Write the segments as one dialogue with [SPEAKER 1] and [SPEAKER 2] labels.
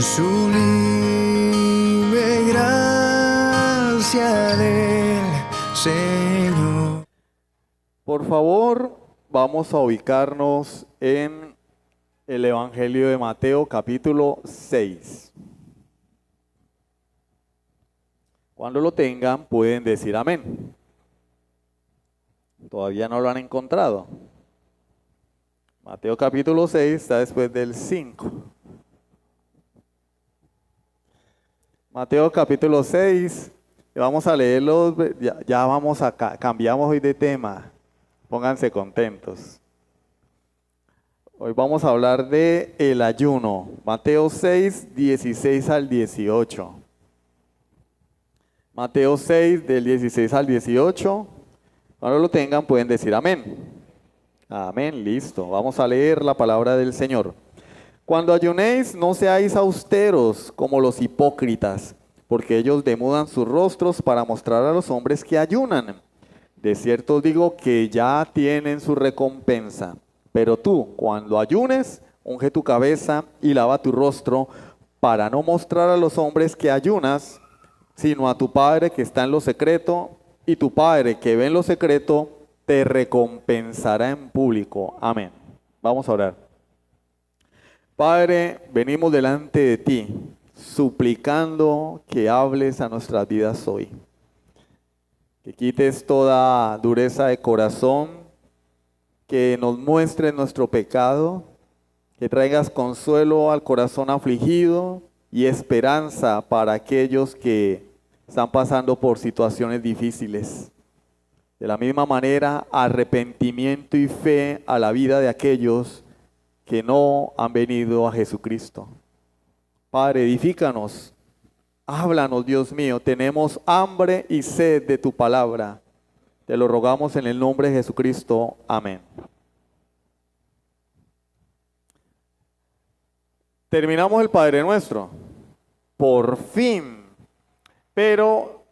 [SPEAKER 1] sublime gracia del Señor.
[SPEAKER 2] Por favor, vamos a ubicarnos en el Evangelio de Mateo, capítulo 6. Cuando lo tengan, pueden decir amén. Todavía no lo han encontrado. Mateo capítulo 6 está después del 5. Mateo capítulo 6, vamos a leerlos, ya vamos a cambiamos hoy de tema. Pónganse contentos. Hoy vamos a hablar de el ayuno. Mateo 6, 16 al 18. Mateo 6, del 16 al 18. Cuando lo tengan pueden decir amén. Amén, listo. Vamos a leer la palabra del Señor. Cuando ayunéis, no seáis austeros como los hipócritas, porque ellos demudan sus rostros para mostrar a los hombres que ayunan. De cierto os digo que ya tienen su recompensa. Pero tú, cuando ayunes, unge tu cabeza y lava tu rostro, para no mostrar a los hombres que ayunas, sino a tu Padre que está en lo secreto, y tu Padre que ve en lo secreto, te recompensará en público. Amén. Vamos a orar. Padre, venimos delante de ti, suplicando que hables a nuestras vidas hoy. Que quites toda dureza de corazón, que nos muestres nuestro pecado, que traigas consuelo al corazón afligido y esperanza para aquellos que están pasando por situaciones difíciles. De la misma manera, arrepentimiento y fe a la vida de aquellos que no han venido a Jesucristo. Padre, edifícanos, háblanos, Dios mío, tenemos hambre y sed de tu palabra. Te lo rogamos en el nombre de Jesucristo. Amén. Terminamos el Padre Nuestro. Por fin. Pero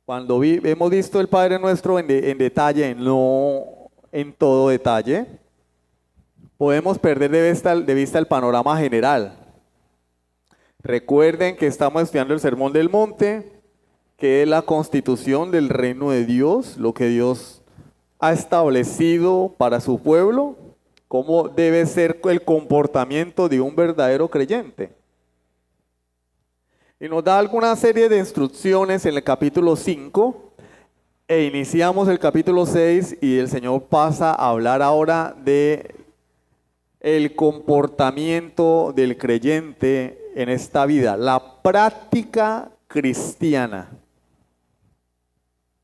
[SPEAKER 2] cuando hemos visto el Padre Nuestro en detalle, no en todo detalle, podemos perder de vista el panorama general. Recuerden que estamos estudiando el Sermón del Monte, que es la constitución del reino de Dios, lo que Dios ha establecido para su pueblo, cómo debe ser el comportamiento de un verdadero creyente. Y nos da alguna serie de instrucciones en el capítulo 5, e iniciamos el capítulo 6 y el Señor pasa a hablar ahora de el comportamiento del creyente en esta vida, la práctica cristiana.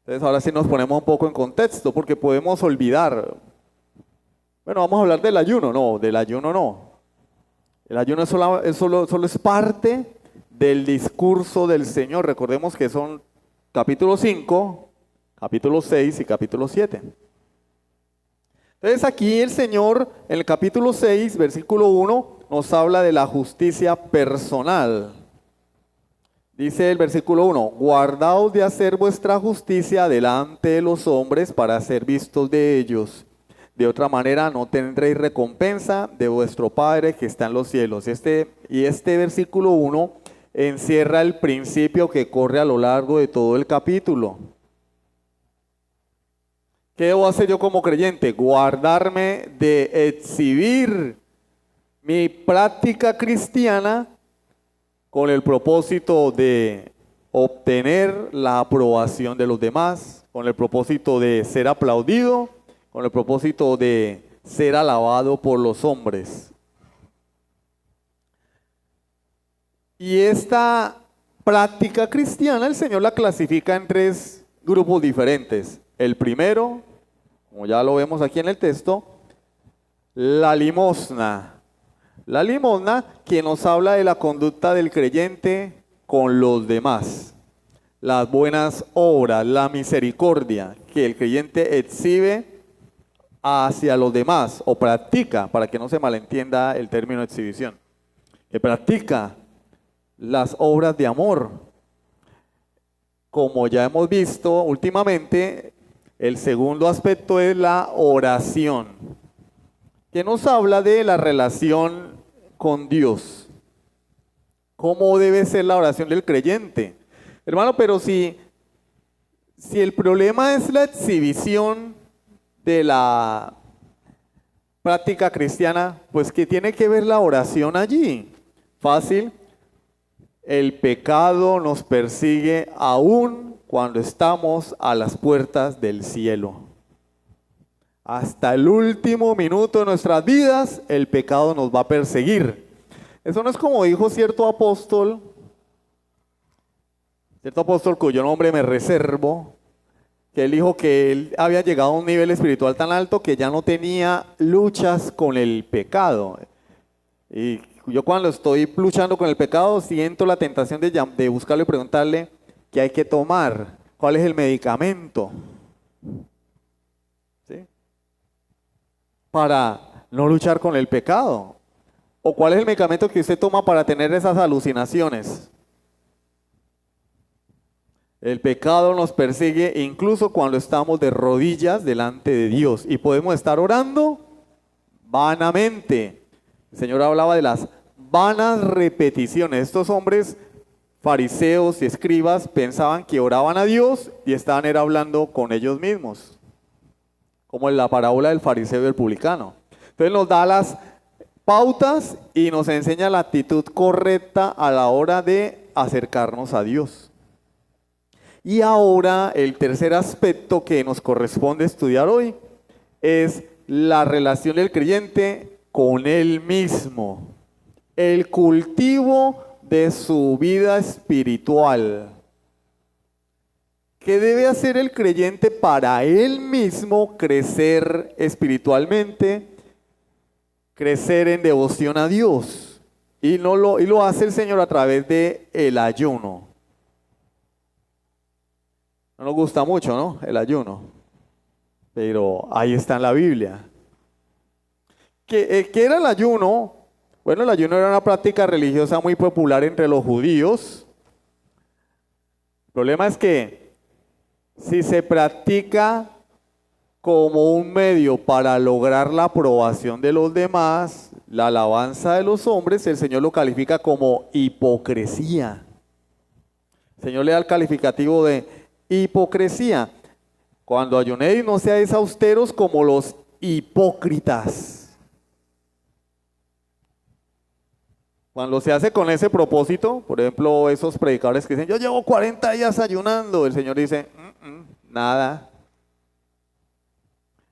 [SPEAKER 2] Entonces ahora sí nos ponemos un poco en contexto, porque podemos olvidar. Bueno, vamos a hablar del ayuno. No, del ayuno no. El ayuno solo es parte del discurso del Señor. Recordemos que son capítulo 5, capítulo 6 y capítulo 7. Entonces aquí el Señor, en el capítulo 6, versículo 1, nos habla de la justicia personal. Dice el versículo 1, guardaos de hacer vuestra justicia delante de los hombres para ser vistos de ellos. De otra manera no tendréis recompensa de vuestro Padre que está en los cielos. Este versículo 1 encierra el principio que corre a lo largo de todo el capítulo. ¿Qué debo hacer yo como creyente? Guardarme de exhibir mi práctica cristiana con el propósito de obtener la aprobación de los demás, con el propósito de ser aplaudido, con el propósito de ser alabado por los hombres. Y esta práctica cristiana el Señor la clasifica en 3 grupos diferentes. El primero, como ya lo vemos aquí en el texto, la limosna. La limosna que nos habla de la conducta del creyente con los demás. Las buenas obras, la misericordia que el creyente exhibe hacia los demás o practica, para que no se malentienda el término exhibición, que practica las obras de amor. Como ya hemos visto últimamente, el segundo aspecto es la oración, que nos habla de la relación con Dios. ¿Cómo debe ser la oración del creyente? Hermano, pero si el problema es la exhibición de la práctica cristiana, pues ¿qué tiene que ver la oración allí? Fácil, el pecado nos persigue aún cuando estamos a las puertas del cielo. Hasta el último minuto de nuestras vidas, el pecado nos va a perseguir. Eso no es como dijo cierto apóstol cuyo nombre me reservo, que él dijo que él había llegado a un nivel espiritual tan alto que ya no tenía luchas con el pecado. Y yo cuando estoy luchando con el pecado siento la tentación de buscarle y preguntarle qué hay que tomar, cuál es el medicamento, ¿sí?, para no luchar con el pecado. ¿O cuál es el medicamento que usted toma para tener esas alucinaciones? El pecado nos persigue incluso cuando estamos de rodillas delante de Dios y podemos estar orando vanamente. El Señor hablaba de las vanas repeticiones. Estos hombres fariseos y escribas pensaban que oraban a Dios y estaban era hablando con ellos mismos, como en la parábola del fariseo y el publicano. Entonces nos da las pautas y nos enseña la actitud correcta a la hora de acercarnos a Dios. Y ahora el tercer aspecto que nos corresponde estudiar hoy es la relación del creyente con él mismo, el cultivo de su vida espiritual. ¿Qué debe hacer el creyente para él mismo crecer espiritualmente, crecer en devoción a Dios? Y lo hace el Señor a través de el ayuno. No nos gusta mucho, ¿no?, el ayuno, pero ahí está en la Biblia. ¿Qué era el ayuno? Bueno, el ayuno era una práctica religiosa muy popular entre los judíos. El problema es que si se practica como un medio para lograr la aprobación de los demás, la alabanza de los hombres, el Señor lo califica como hipocresía. El Señor le da el calificativo de hipocresía. Cuando ayunéis, no seáis austeros como los hipócritas. Cuando se hace con ese propósito, por ejemplo, esos predicadores que dicen, yo llevo 40 días ayunando, el Señor dice, nada.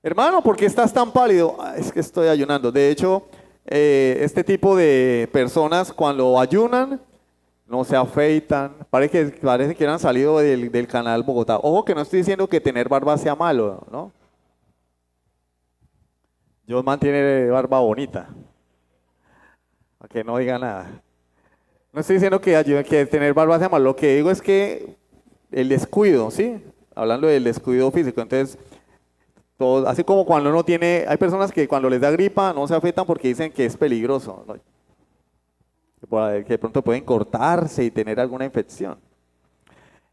[SPEAKER 2] Hermano, ¿por qué estás tan pálido? Es que estoy ayunando. De hecho, este tipo de personas cuando ayunan, no se afeitan, parece que han salido del canal Bogotá. Ojo que no estoy diciendo que tener barba sea malo, ¿no? Dios mantiene barba bonita, para que no diga nada. No estoy diciendo que tener barba sea malo, lo que digo es que el descuido, ¿sí? Hablando del descuido físico, entonces, así como cuando uno tiene, hay personas que cuando les da gripa no se afeitan porque dicen que es peligroso, ¿no?, que de pronto pueden cortarse y tener alguna infección.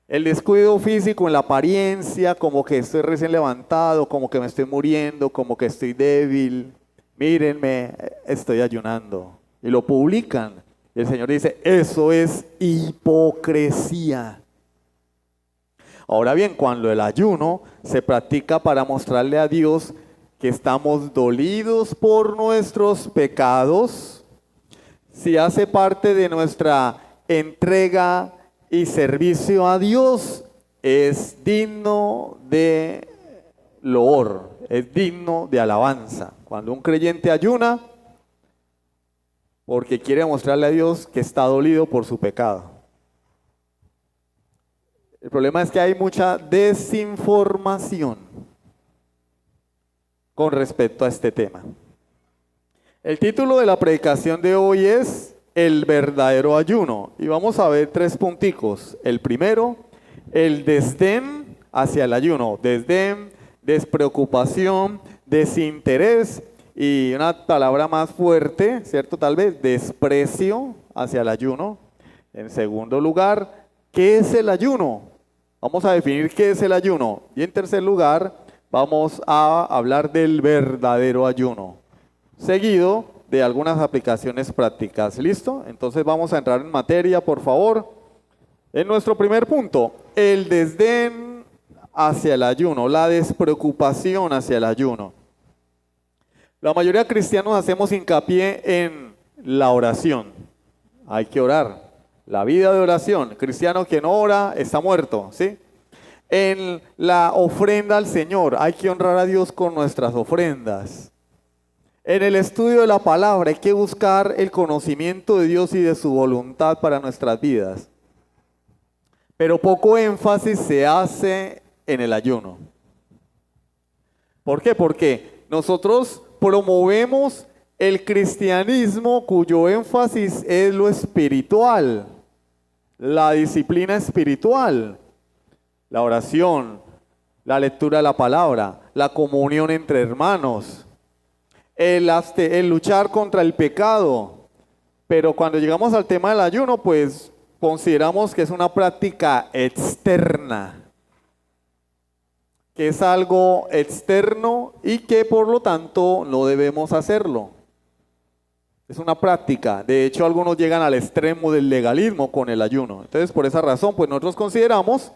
[SPEAKER 2] El descuido físico en la apariencia, como que estoy recién levantado, como que me estoy muriendo, como que estoy débil. Mírenme, estoy ayunando. Y lo publican. Y el Señor dice, eso es hipocresía. Ahora bien, cuando el ayuno se practica para mostrarle a Dios que estamos dolidos por nuestros pecados, si hace parte de nuestra entrega y servicio a Dios, es digno de loor, es digno de alabanza. Cuando un creyente ayuna, porque quiere mostrarle a Dios que está dolido por su pecado. El problema es que hay mucha desinformación con respecto a este tema. El título de la predicación de hoy es El verdadero ayuno. Y vamos a ver 3 punticos. El primero, el desdén hacia el ayuno. Desdén, despreocupación, desinterés y una palabra más fuerte, ¿cierto? Tal vez desprecio hacia el ayuno. En segundo lugar, ¿qué es el ayuno? Vamos a definir qué es el ayuno. Y en tercer lugar, vamos a hablar del verdadero ayuno. Seguido de algunas aplicaciones prácticas. ¿Listo? Entonces vamos a entrar en materia, por favor. En nuestro primer punto, el desdén hacia el ayuno, la despreocupación hacia el ayuno. La mayoría de cristianos hacemos hincapié en la oración. Hay que orar. La vida de oración. Cristiano que no ora está muerto, ¿sí? En la ofrenda al Señor. Hay que honrar a Dios con nuestras ofrendas. En el estudio de la palabra hay que buscar el conocimiento de Dios y de su voluntad para nuestras vidas. Pero poco énfasis se hace en el ayuno. ¿Por qué? Porque nosotros promovemos el cristianismo cuyo énfasis es lo espiritual, la disciplina espiritual, la oración, la lectura de la palabra, la comunión entre hermanos, el luchar contra el pecado. Pero cuando llegamos al tema del ayuno, pues consideramos que es una práctica externa, que es algo externo y que por lo tanto no debemos hacerlo. Es una práctica. De hecho, algunos llegan al extremo del legalismo con el ayuno. Entonces, por esa razón, pues nosotros consideramos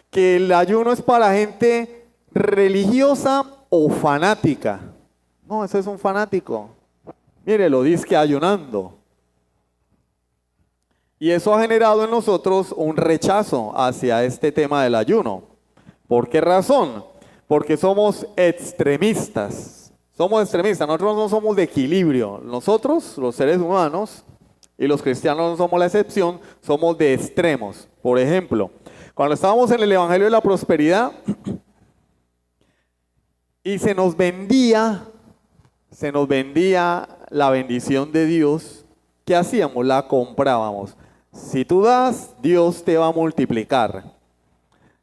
[SPEAKER 2] que el ayuno es para gente religiosa o fanática. No, eso es un fanático. Mire, lo dice ayunando. Y eso ha generado en nosotros un rechazo hacia este tema del ayuno. ¿Por qué razón? Porque somos extremistas. Somos extremistas, nosotros no somos de equilibrio. Nosotros, los seres humanos, y los cristianos no somos la excepción, somos de extremos. Por ejemplo, cuando estábamos en el Evangelio de la Prosperidad y se nos vendía la bendición de Dios, ¿qué hacíamos? La comprábamos. Si tú das, Dios te va a multiplicar.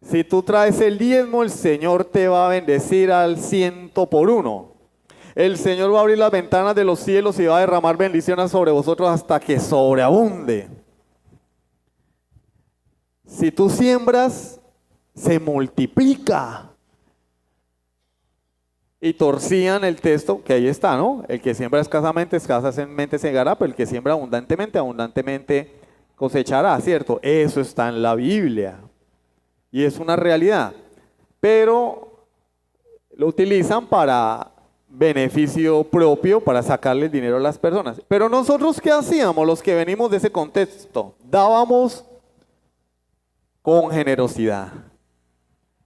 [SPEAKER 2] Si tú traes el diezmo, el Señor te va a bendecir al 100%. El Señor va a abrir las ventanas de los cielos y va a derramar bendiciones sobre vosotros hasta que sobreabunde. Si tú siembras, se multiplica. Y torcían el texto, que ahí está, ¿no? El que siembra escasamente segará, pero el que siembra abundantemente cosechará, ¿cierto? Eso está en la Biblia. Y es una realidad, pero lo utilizan para beneficio propio, para sacarle dinero a las personas. Pero nosotros, ¿qué hacíamos? Los que venimos de ese contexto, dábamos con generosidad.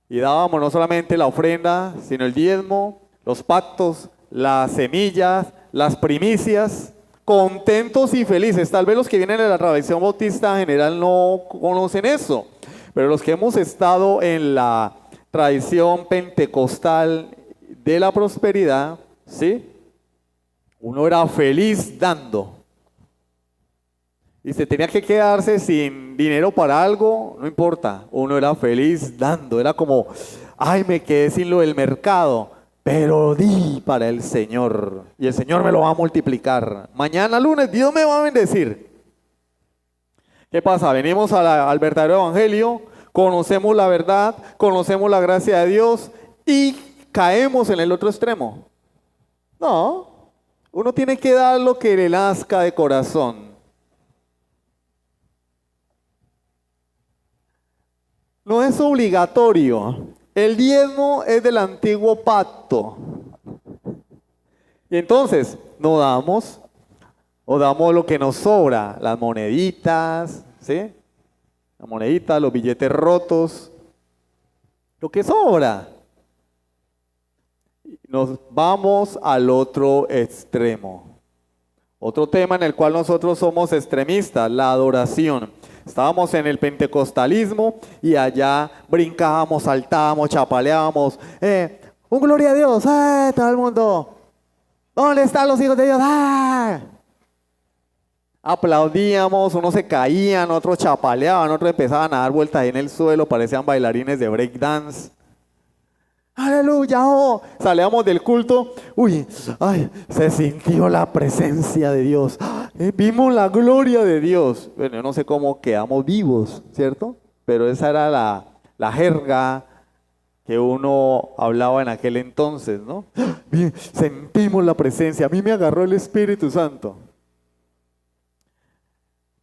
[SPEAKER 2] Y dábamos no solamente la ofrenda, sino el diezmo, los pactos, las semillas, las primicias, contentos y felices. Tal vez los que vienen de la tradición bautista en general no conocen eso. Pero los que hemos estado en la tradición pentecostal de la prosperidad, ¿sí? Uno era feliz dando. Y se tenía que quedarse sin dinero para algo, no importa. Uno era feliz dando. Era como, ay, me quedé sin lo del mercado, pero di para el Señor. Y el Señor me lo va a multiplicar. Mañana lunes Dios me va a bendecir. ¿Qué pasa? Venimos al verdadero evangelio, conocemos la verdad, conocemos la gracia de Dios y caemos en el otro extremo. No, uno tiene que dar lo que le nazca de corazón. No es obligatorio. El diezmo es del antiguo pacto. Y entonces, no damos. O damos lo que nos sobra, las moneditas, ¿sí? Las moneditas, los billetes rotos, lo que sobra. Nos vamos al otro extremo. Otro tema en el cual nosotros somos extremistas, la adoración. Estábamos en el pentecostalismo y allá brincábamos, saltábamos, chapaleábamos. Un gloria a Dios, todo el mundo. ¿Dónde están los hijos de Dios? Aplaudíamos, unos se caían, otros chapaleaban, otros empezaban a dar vueltas ahí en el suelo, parecían bailarines de breakdance. Aleluya, salíamos del culto, se sintió la presencia de Dios, vimos la gloria de Dios. Bueno, yo no sé cómo quedamos vivos, ¿cierto? Pero esa era la jerga que uno hablaba en aquel entonces, ¿no? Bien, sentimos la presencia, a mí me agarró el Espíritu Santo.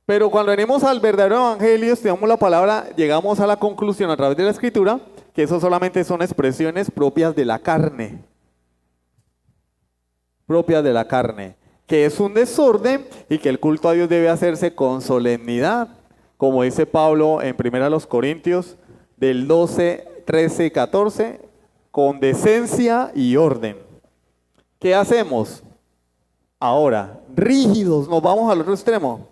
[SPEAKER 2] Pero cuando venimos al verdadero evangelio, estudiamos la palabra, llegamos a la conclusión a través de la Escritura, que eso solamente son expresiones propias de la carne. Propias de la carne, que es un desorden y que el culto a Dios debe hacerse con solemnidad, como dice Pablo en 1 Corintios del 12, 13 y 14, con decencia y orden. ¿Qué hacemos? Ahora, rígidos, nos vamos al otro extremo.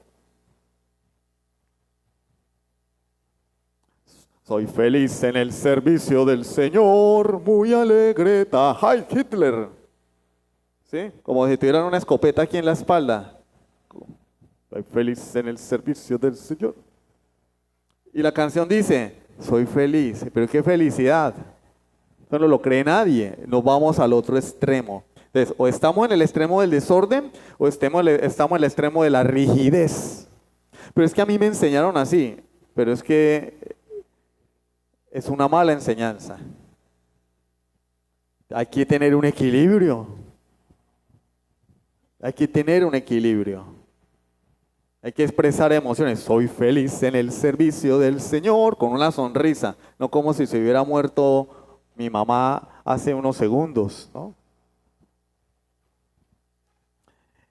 [SPEAKER 2] Soy feliz en el servicio del Señor, muy alegre, Heil Hitler. ¿Sí? Como si tuvieran una escopeta aquí en la espalda. Soy feliz en el servicio del Señor. Y la canción dice, soy feliz, pero qué felicidad. Eso no lo cree nadie. Nos vamos al otro extremo. Entonces, o estamos en el extremo del desorden, o estamos en el extremo de la rigidez. Pero es que a mí me enseñaron así, pero es que es una mala enseñanza. Hay que tener un equilibrio. Hay que tener un equilibrio. Hay que expresar emociones. Soy feliz en el servicio del Señor con una sonrisa. No como si se hubiera muerto mi mamá hace unos segundos, ¿no?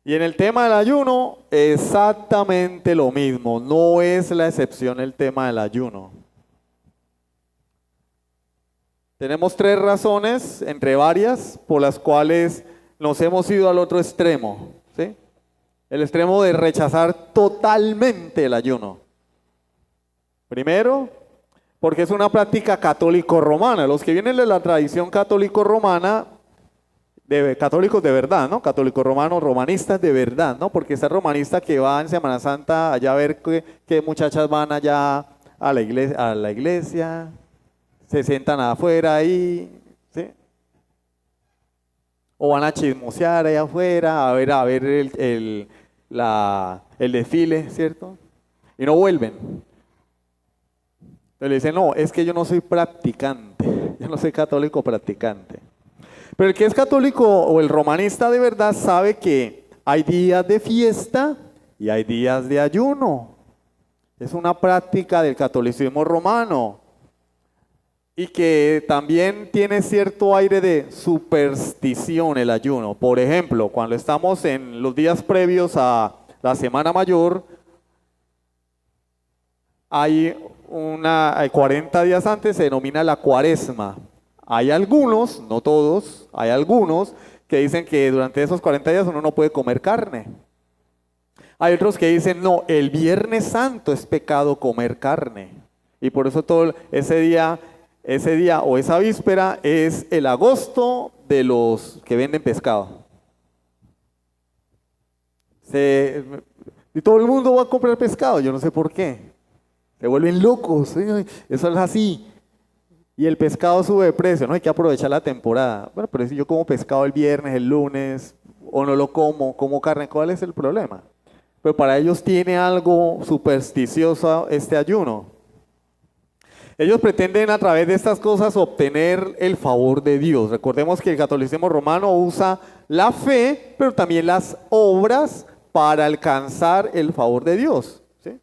[SPEAKER 2] Y en el tema del ayuno, exactamente lo mismo. No es la excepción el tema del ayuno. Tenemos 3 razones, entre varias, por las cuales nos hemos ido al otro extremo, ¿sí? El extremo de rechazar totalmente el ayuno. Primero, porque es una práctica católico-romana. Los que vienen de la tradición católico-romana, católicos de verdad, ¿no? Católico-romanos, romanistas de verdad, ¿no? Porque está el romanista que va en Semana Santa allá a ver qué muchachas van allá a la iglesia, se sientan afuera ahí, ¿sí? O van a chismosear allá afuera, a ver el desfile, ¿cierto? Y no vuelven. Entonces le dicen, no, es que yo no soy practicante, yo no soy católico practicante. Pero el que es católico o el romanista de verdad sabe que hay días de fiesta y hay días de ayuno. Es una práctica del catolicismo romano. Y que también tiene cierto aire de superstición el ayuno. Por ejemplo, cuando estamos en los días previos a la Semana Mayor, hay 40 días antes, se denomina la Cuaresma. Hay algunos, no todos, hay algunos que dicen que durante esos 40 días uno no puede comer carne. Hay otros que dicen, no, el Viernes Santo es pecado comer carne. Y por eso todo ese día o esa víspera es el agosto de los que venden pescado. Y todo el mundo va a comprar pescado, yo no sé por qué. Se vuelven locos, ¿sí? Eso es así. Y el pescado sube de precio, ¿no? Hay que aprovechar la temporada. Bueno, pero si yo como pescado el viernes, el lunes, o no lo como carne, ¿cuál es el problema? Pero para ellos tiene algo supersticioso este ayuno. Ellos pretenden a través de estas cosas obtener el favor de Dios. Recordemos que el catolicismo romano usa la fe, pero también las obras para alcanzar el favor de Dios, ¿sí?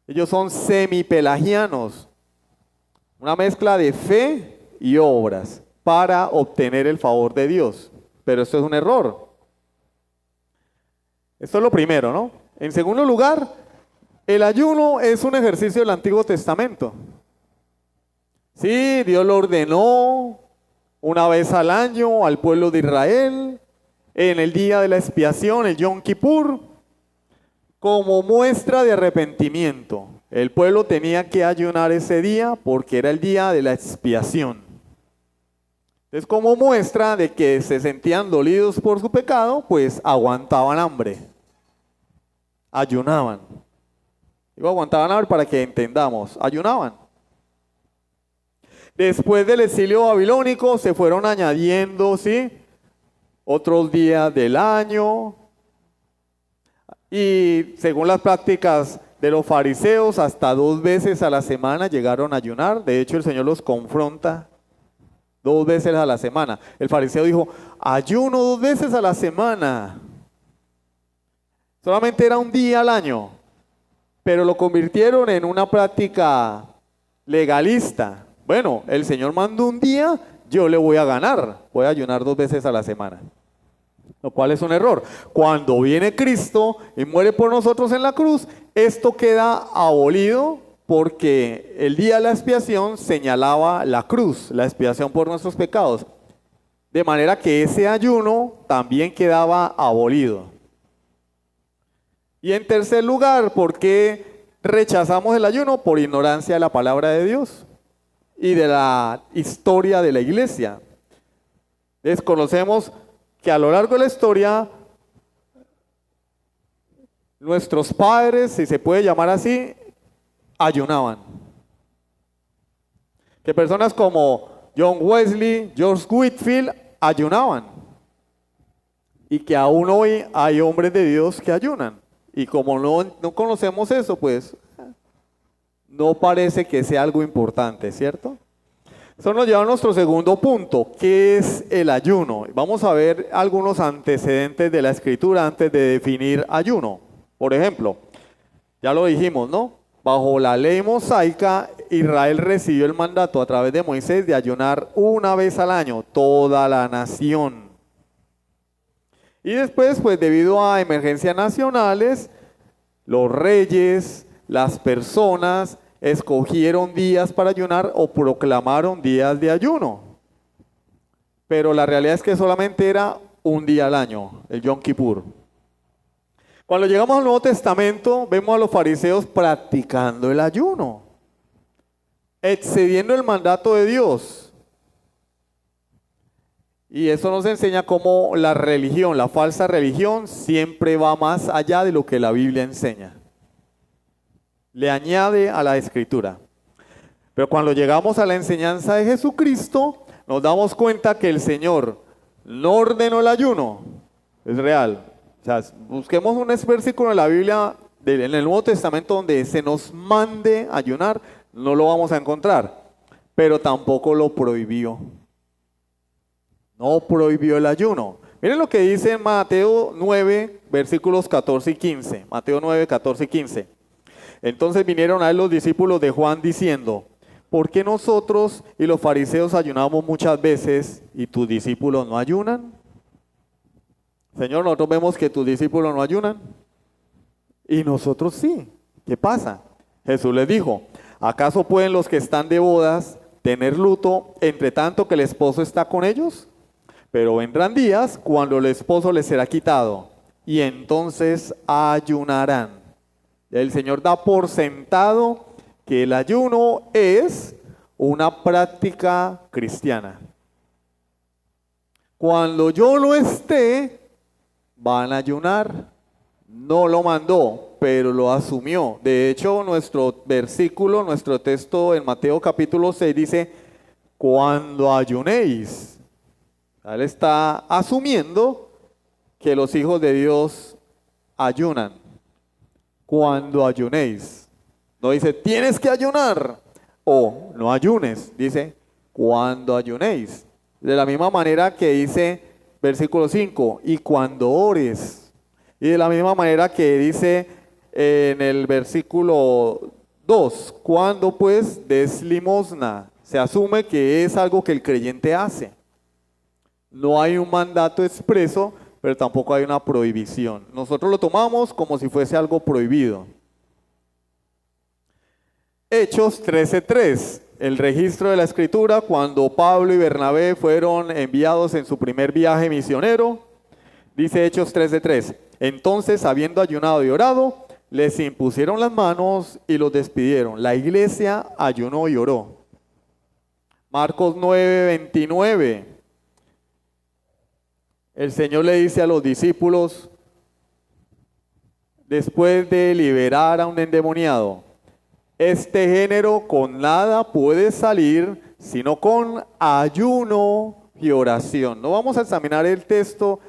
[SPEAKER 2] Ellos son semipelagianos, una mezcla de fe y obras para obtener el favor de Dios. Pero esto es un error. Esto es lo primero, ¿no? En segundo lugar, el ayuno es un ejercicio del Antiguo Testamento. Sí, Dios lo ordenó una vez al año al pueblo de Israel, en el día de la expiación, el Yom Kippur, como muestra de arrepentimiento. El pueblo tenía que ayunar ese día porque era el día de la expiación. Entonces, como muestra de que se sentían dolidos por su pecado, pues aguantaban hambre, ayunaban. Digo, aguantaban hambre para que entendamos, ayunaban. Después del exilio babilónico se fueron añadiendo, ¿sí?, otros días del año. Y según las prácticas de los fariseos hasta 2 veces a la semana llegaron a ayunar. De hecho, el Señor los confronta 2 veces a la semana. El fariseo dijo, ayuno 2 veces a la semana. Solamente era un día al año, pero lo convirtieron en una práctica legalista. Bueno, el Señor mandó un día, yo le voy a ganar. Voy a ayunar 2 veces a la semana. Lo cual es un error. Cuando viene Cristo y muere por nosotros en la cruz, esto queda abolido porque el día de la expiación señalaba la cruz, la expiación por nuestros pecados. De manera que ese ayuno también quedaba abolido. Y en tercer lugar, ¿por qué rechazamos el ayuno? Por ignorancia de la palabra de Dios y de la historia de la iglesia. Desconocemos que a lo largo de la historia, nuestros padres, si se puede llamar así, ayunaban. Que personas como John Wesley, George Whitefield, ayunaban. Y que aún hoy hay hombres de Dios que ayunan. Y como no conocemos eso, pues no parece que sea algo importante, ¿cierto? Eso nos lleva a nuestro segundo punto, ¿qué es el ayuno? Vamos a ver algunos antecedentes de la Escritura antes de definir ayuno. Por ejemplo, ya lo dijimos, ¿no? Bajo la ley mosaica, Israel recibió el mandato a través de Moisés de ayunar 1 vez al año, toda la nación. Y después, pues debido a emergencias nacionales, los reyes, las personas, escogieron días para ayunar o proclamaron días de ayuno. Pero la realidad es que solamente era un día al año, el Yom Kippur. Cuando llegamos al Nuevo Testamento, vemos a los fariseos practicando el ayuno, excediendo el mandato de Dios. Y eso nos enseña cómo la religión, la falsa religión, siempre va más allá de lo que la Biblia enseña. Le añade a la Escritura. Pero cuando llegamos a la enseñanza de Jesucristo, nos damos cuenta que el Señor no ordenó el ayuno. Es real. O sea, busquemos un versículo en la Biblia, en el Nuevo Testamento, donde se nos mande ayunar, no lo vamos a encontrar. Pero tampoco lo prohibió. No prohibió el ayuno. Miren lo que dice en Mateo 9, versículos 14 y 15. Mateo 9, 14 y 15. Entonces vinieron a él los discípulos de Juan diciendo, ¿por qué nosotros y los fariseos ayunamos muchas veces y tus discípulos no ayunan? Señor, nosotros vemos que tus discípulos no ayunan y nosotros sí. ¿Qué pasa? Jesús les dijo, ¿acaso pueden los que están de bodas tener luto entre tanto que el esposo está con ellos? Pero vendrán días cuando el esposo les será quitado y entonces ayunarán. El Señor da por sentado que el ayuno es una práctica cristiana. Cuando yo no esté, van a ayunar. No lo mandó, pero lo asumió. De hecho, nuestro versículo, nuestro texto en Mateo capítulo 6 dice, cuando ayunéis. Él está asumiendo que los hijos de Dios ayunan. Cuando ayunéis. No dice, tienes que ayunar. O no ayunes. Dice, cuando ayunéis. De la misma manera que dice, versículo 5, y cuando ores. Y de la misma manera que dice en el versículo 2, cuando pues des limosna. Se asume que es algo que el creyente hace. No hay un mandato expreso, pero tampoco hay una prohibición. Nosotros lo tomamos como si fuese algo prohibido. Hechos 13:3, el registro de la Escritura, cuando Pablo y Bernabé fueron enviados en su primer viaje misionero, dice Hechos 13:3, entonces habiendo ayunado y orado, les impusieron las manos y los despidieron. La iglesia ayunó y oró. Marcos 9:29. El Señor le dice a los discípulos, después de liberar a un endemoniado, este género con nada puede salir, sino con ayuno y oración. No vamos a examinar el texto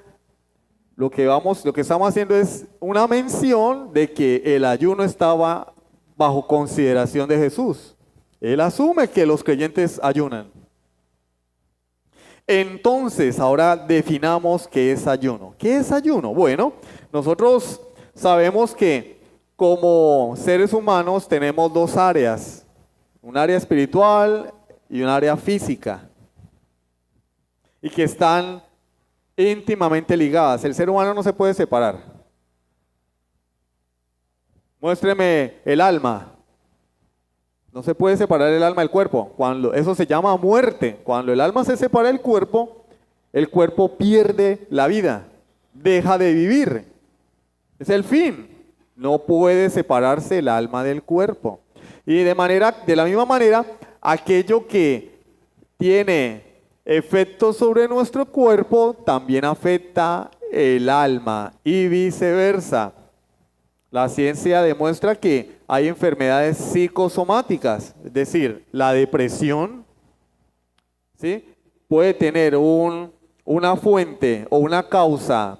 [SPEAKER 2] lo que estamos haciendo es una mención de que el ayuno estaba bajo consideración de Jesús. Él asume que los creyentes ayunan. Entonces, ahora definamos qué es ayuno. ¿Qué es ayuno? Bueno, nosotros sabemos que como seres humanos tenemos dos áreas, un área espiritual y un área física, y que están íntimamente ligadas. El ser humano no se puede separar. Muéstreme el alma. No se puede separar el alma del cuerpo. Eso se llama muerte. Cuando el alma se separa del cuerpo, el cuerpo pierde la vida, deja de vivir. Es el fin. No puede separarse el alma del cuerpo. Y de la misma manera, aquello que tiene efectos sobre nuestro cuerpo también afecta el alma y viceversa. La ciencia demuestra que hay enfermedades psicosomáticas, es decir, la depresión, ¿sí?, puede tener una fuente o una causa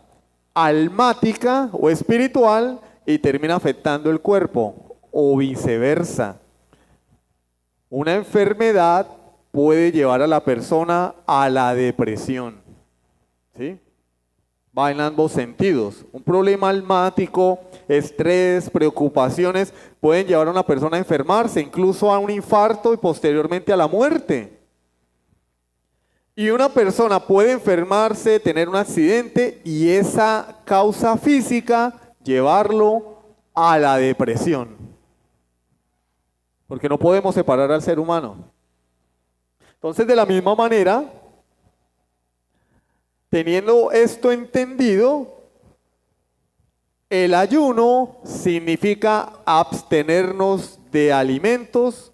[SPEAKER 2] almática o espiritual y termina afectando el cuerpo, o viceversa. Una enfermedad puede llevar a la persona a la depresión, ¿sí? Va en ambos sentidos. Un problema almático, estrés, preocupaciones pueden llevar a una persona a enfermarse, incluso a un infarto y posteriormente a la muerte. Y una persona puede enfermarse, tener un accidente y esa causa física llevarlo a la depresión. Porque no podemos separar al ser humano. Entonces, de la misma manera, teniendo esto entendido, el ayuno significa abstenernos de alimentos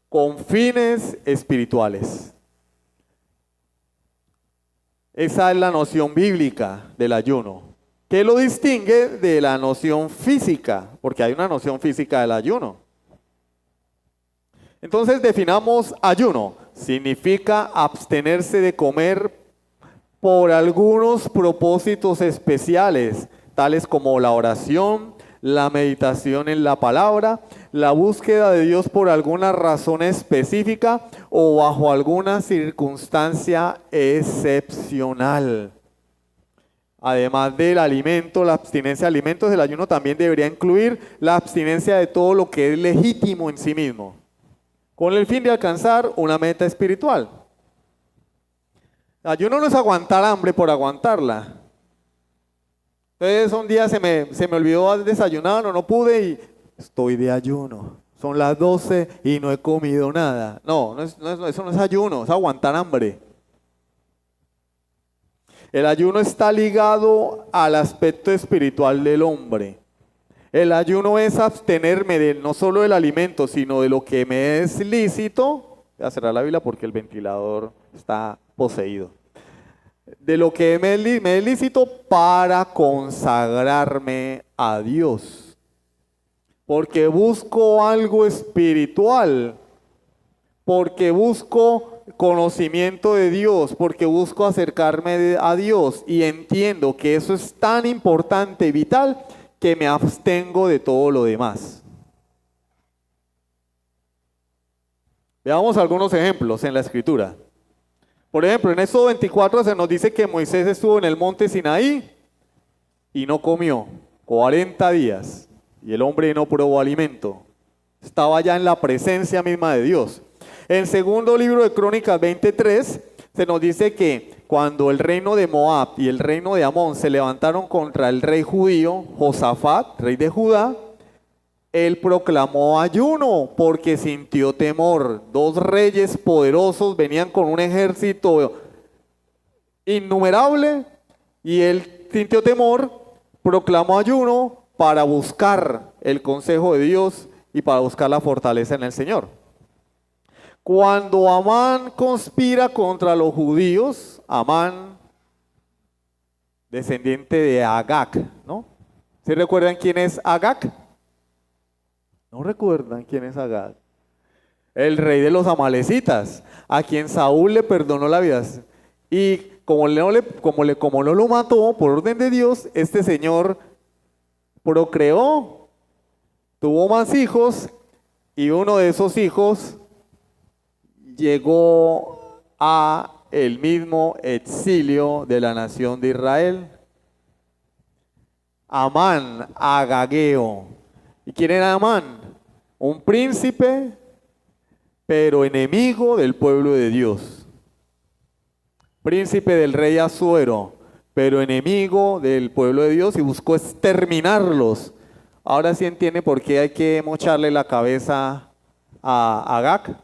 [SPEAKER 2] con fines espirituales. Esa es la noción bíblica del ayuno. ¿Qué lo distingue de la noción física? Porque hay una noción física del ayuno. Entonces definamos ayuno. Significa abstenerse de comer por algunos propósitos especiales, tales como la oración, la meditación en la palabra, la búsqueda de Dios por alguna razón específica o bajo alguna circunstancia excepcional. Además del alimento, la abstinencia de alimentos, el ayuno también debería incluir la abstinencia de todo lo que es legítimo en sí mismo, con el fin de alcanzar una meta espiritual. Ayuno no es aguantar hambre por aguantarla. Entonces un día se me olvidó desayunar o no pude y estoy de ayuno. Son las 12 y no he comido nada. No, eso no es ayuno, es aguantar hambre. El ayuno está ligado al aspecto espiritual del hombre. El ayuno es abstenerme de no solo del alimento, sino de lo que me es lícito. Voy a cerrar la Biblia porque el ventilador está poseído. De lo que me es lícito para consagrarme a Dios. Porque busco algo espiritual. Porque busco conocimiento de Dios, porque busco acercarme a Dios y entiendo que eso es tan importante y vital que me abstengo de todo lo demás. Veamos algunos ejemplos en la Escritura. Por ejemplo, en Éxodo 24 se nos dice que Moisés estuvo en el monte Sinaí y no comió 40 días y el hombre no probó alimento. Estaba ya en la presencia misma de Dios. En el segundo libro de Crónicas 23 se nos dice que cuando el reino de Moab y el reino de Amón se levantaron contra el rey judío, Josafat, rey de Judá, él proclamó ayuno porque sintió temor. Dos reyes poderosos venían con un ejército innumerable y él sintió temor, proclamó ayuno para buscar el consejo de Dios y para buscar la fortaleza en el Señor. Cuando Amán conspira contra los judíos, Amán, descendiente de Agag, ¿no? ¿Sí recuerdan quién es Agag? ¿No recuerdan quién es Agag? El rey de los amalecitas, a quien Saúl le perdonó la vida. Y como no lo mató por orden de Dios, este señor procreó, tuvo más hijos y uno de esos hijos llegó a el mismo exilio de la nación de Israel. Amán, agageo. ¿Y quién era Amán? Un príncipe, pero enemigo del pueblo de Dios. Príncipe del rey Asuero, pero enemigo del pueblo de Dios y buscó exterminarlos. Ahora sí entiende por qué hay que mocharle la cabeza a Agag,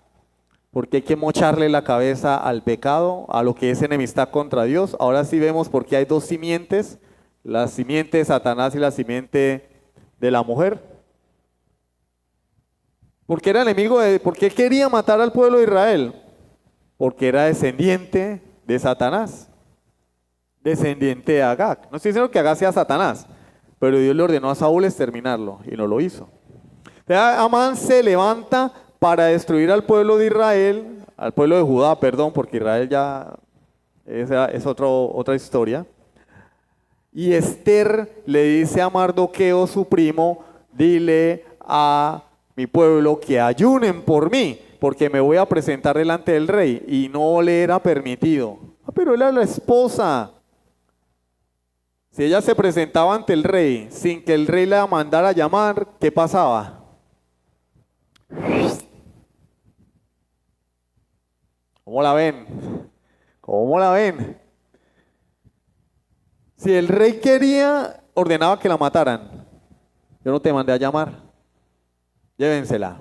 [SPEAKER 2] por qué hay que mocharle la cabeza al pecado, a lo que es enemistad contra Dios. Ahora sí vemos por qué hay dos simientes, la simiente de Satanás y la simiente de la mujer. ¿Por qué era enemigo por qué quería matar al pueblo de Israel? Porque era descendiente de Satanás, descendiente de Agag. No estoy diciendo que Agag sea Satanás, pero Dios le ordenó a Saúl exterminarlo y no lo hizo. Amán se levanta para destruir al pueblo de Israel, al pueblo de Judá, perdón, porque Israel ya es otra historia. Y Esther le dice a Mardoqueo, su primo, dile a mi pueblo que ayunen por mí, porque me voy a presentar delante del rey. Y no le era permitido. Pero él era la esposa. Si ella se presentaba ante el rey sin que el rey la mandara a llamar, ¿qué pasaba? ¿Cómo la ven? ¿Cómo la ven? Si el rey quería, ordenaba que la mataran. Yo no te mandé a llamar. Llévensela.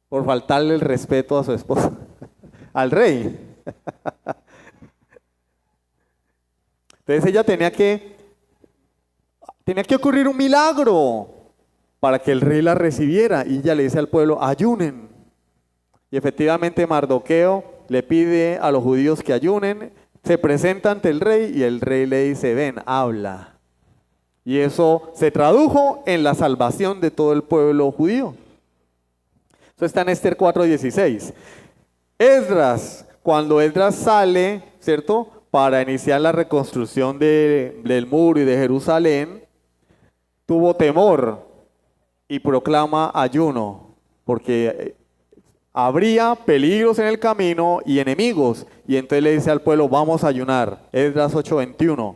[SPEAKER 2] Por faltarle el respeto a su esposa. Al rey. Entonces ella tenía que ocurrir un milagro para que el rey la recibiera. Y ella le dice al pueblo, ayunen. Y efectivamente Mardoqueo le pide a los judíos que ayunen, se presenta ante el rey y el rey le dice, ven, habla. Y eso se tradujo en la salvación de todo el pueblo judío. Eso está en Esther 4:16. Esdras, cuando Esdras sale, ¿cierto?, para iniciar la reconstrucción del muro y de Jerusalén, tuvo temor y proclama ayuno, porque habría peligros en el camino y enemigos. Y entonces le dice al pueblo, vamos a ayunar. Esdras 8:21.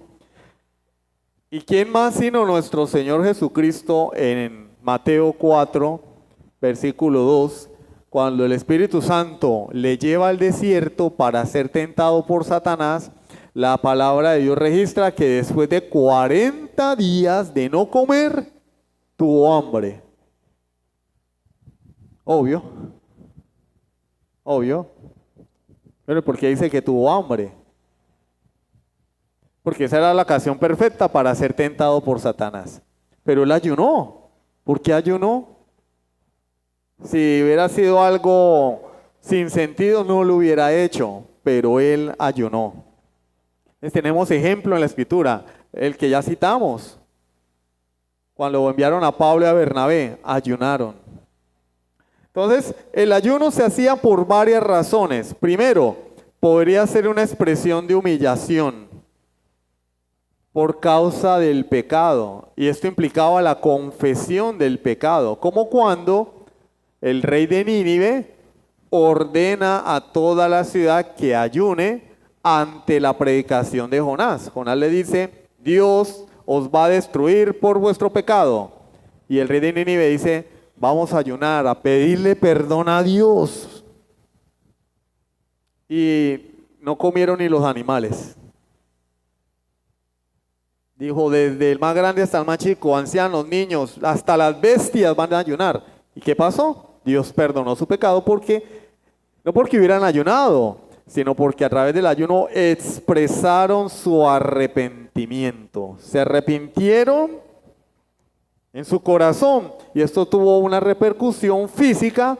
[SPEAKER 2] ¿Y quién más sino nuestro Señor Jesucristo en Mateo 4, versículo 2, cuando el Espíritu Santo le lleva al desierto para ser tentado por Satanás? La palabra de Dios registra que después de 40 días de no comer, tuvo hambre. Obvio. Pero ¿por qué dice que tuvo hambre? Porque esa era la ocasión perfecta para ser tentado por Satanás. Pero él ayunó. ¿Por qué ayunó? Si hubiera sido algo sin sentido, no lo hubiera hecho. Pero él ayunó. Tenemos ejemplo en la Escritura, el que ya citamos. Cuando enviaron a Pablo y a Bernabé, ayunaron. Entonces, el ayuno se hacía por varias razones. Primero, podría ser una expresión de humillación por causa del pecado. Y esto implicaba la confesión del pecado. Como cuando el rey de Nínive ordena a toda la ciudad que ayune ante la predicación de Jonás. Jonás le dice, Dios os va a destruir por vuestro pecado. Y el rey de Nínive dice, vamos a ayunar, a pedirle perdón a Dios. Y no comieron ni los animales. Dijo, desde el más grande hasta el más chico, ancianos, niños, hasta las bestias van a ayunar. ¿Y qué pasó? Dios perdonó su pecado no porque hubieran ayunado, sino porque a través del ayuno expresaron su arrepentimiento. Se arrepintieron en su corazón y esto tuvo una repercusión física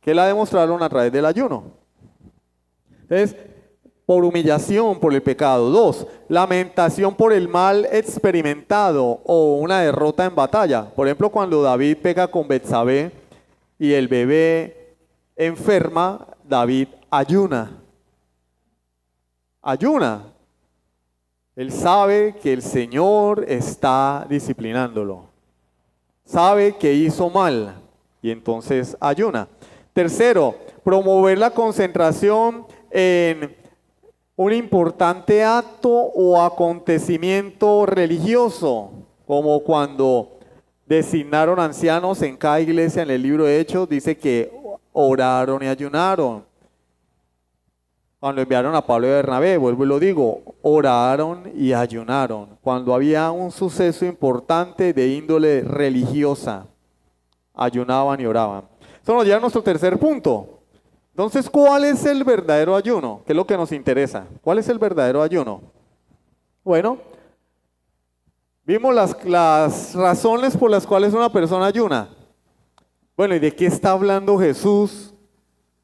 [SPEAKER 2] que la demostraron a través del ayuno. Entonces, por humillación por el pecado. 2, lamentación por el mal experimentado o una derrota en batalla. Por ejemplo, cuando David pega con Betsabé y el bebé enferma, David ayuna. ayuna. Él sabe que el Señor está disciplinándolo. Sabe que hizo mal y entonces ayuna. Tercero, promover la concentración en un importante acto o acontecimiento religioso, como cuando designaron ancianos en cada iglesia en el libro de Hechos, dice que oraron y ayunaron. Cuando enviaron a Pablo y Bernabé, vuelvo y lo digo, oraron y ayunaron. Cuando había un suceso importante de índole religiosa, ayunaban y oraban. Eso nos lleva a nuestro tercer punto. Entonces, ¿cuál es el verdadero ayuno? ¿Qué es lo que nos interesa? ¿Cuál es el verdadero ayuno? Bueno, vimos las razones por las cuales una persona ayuna. Bueno, ¿y de qué está hablando Jesús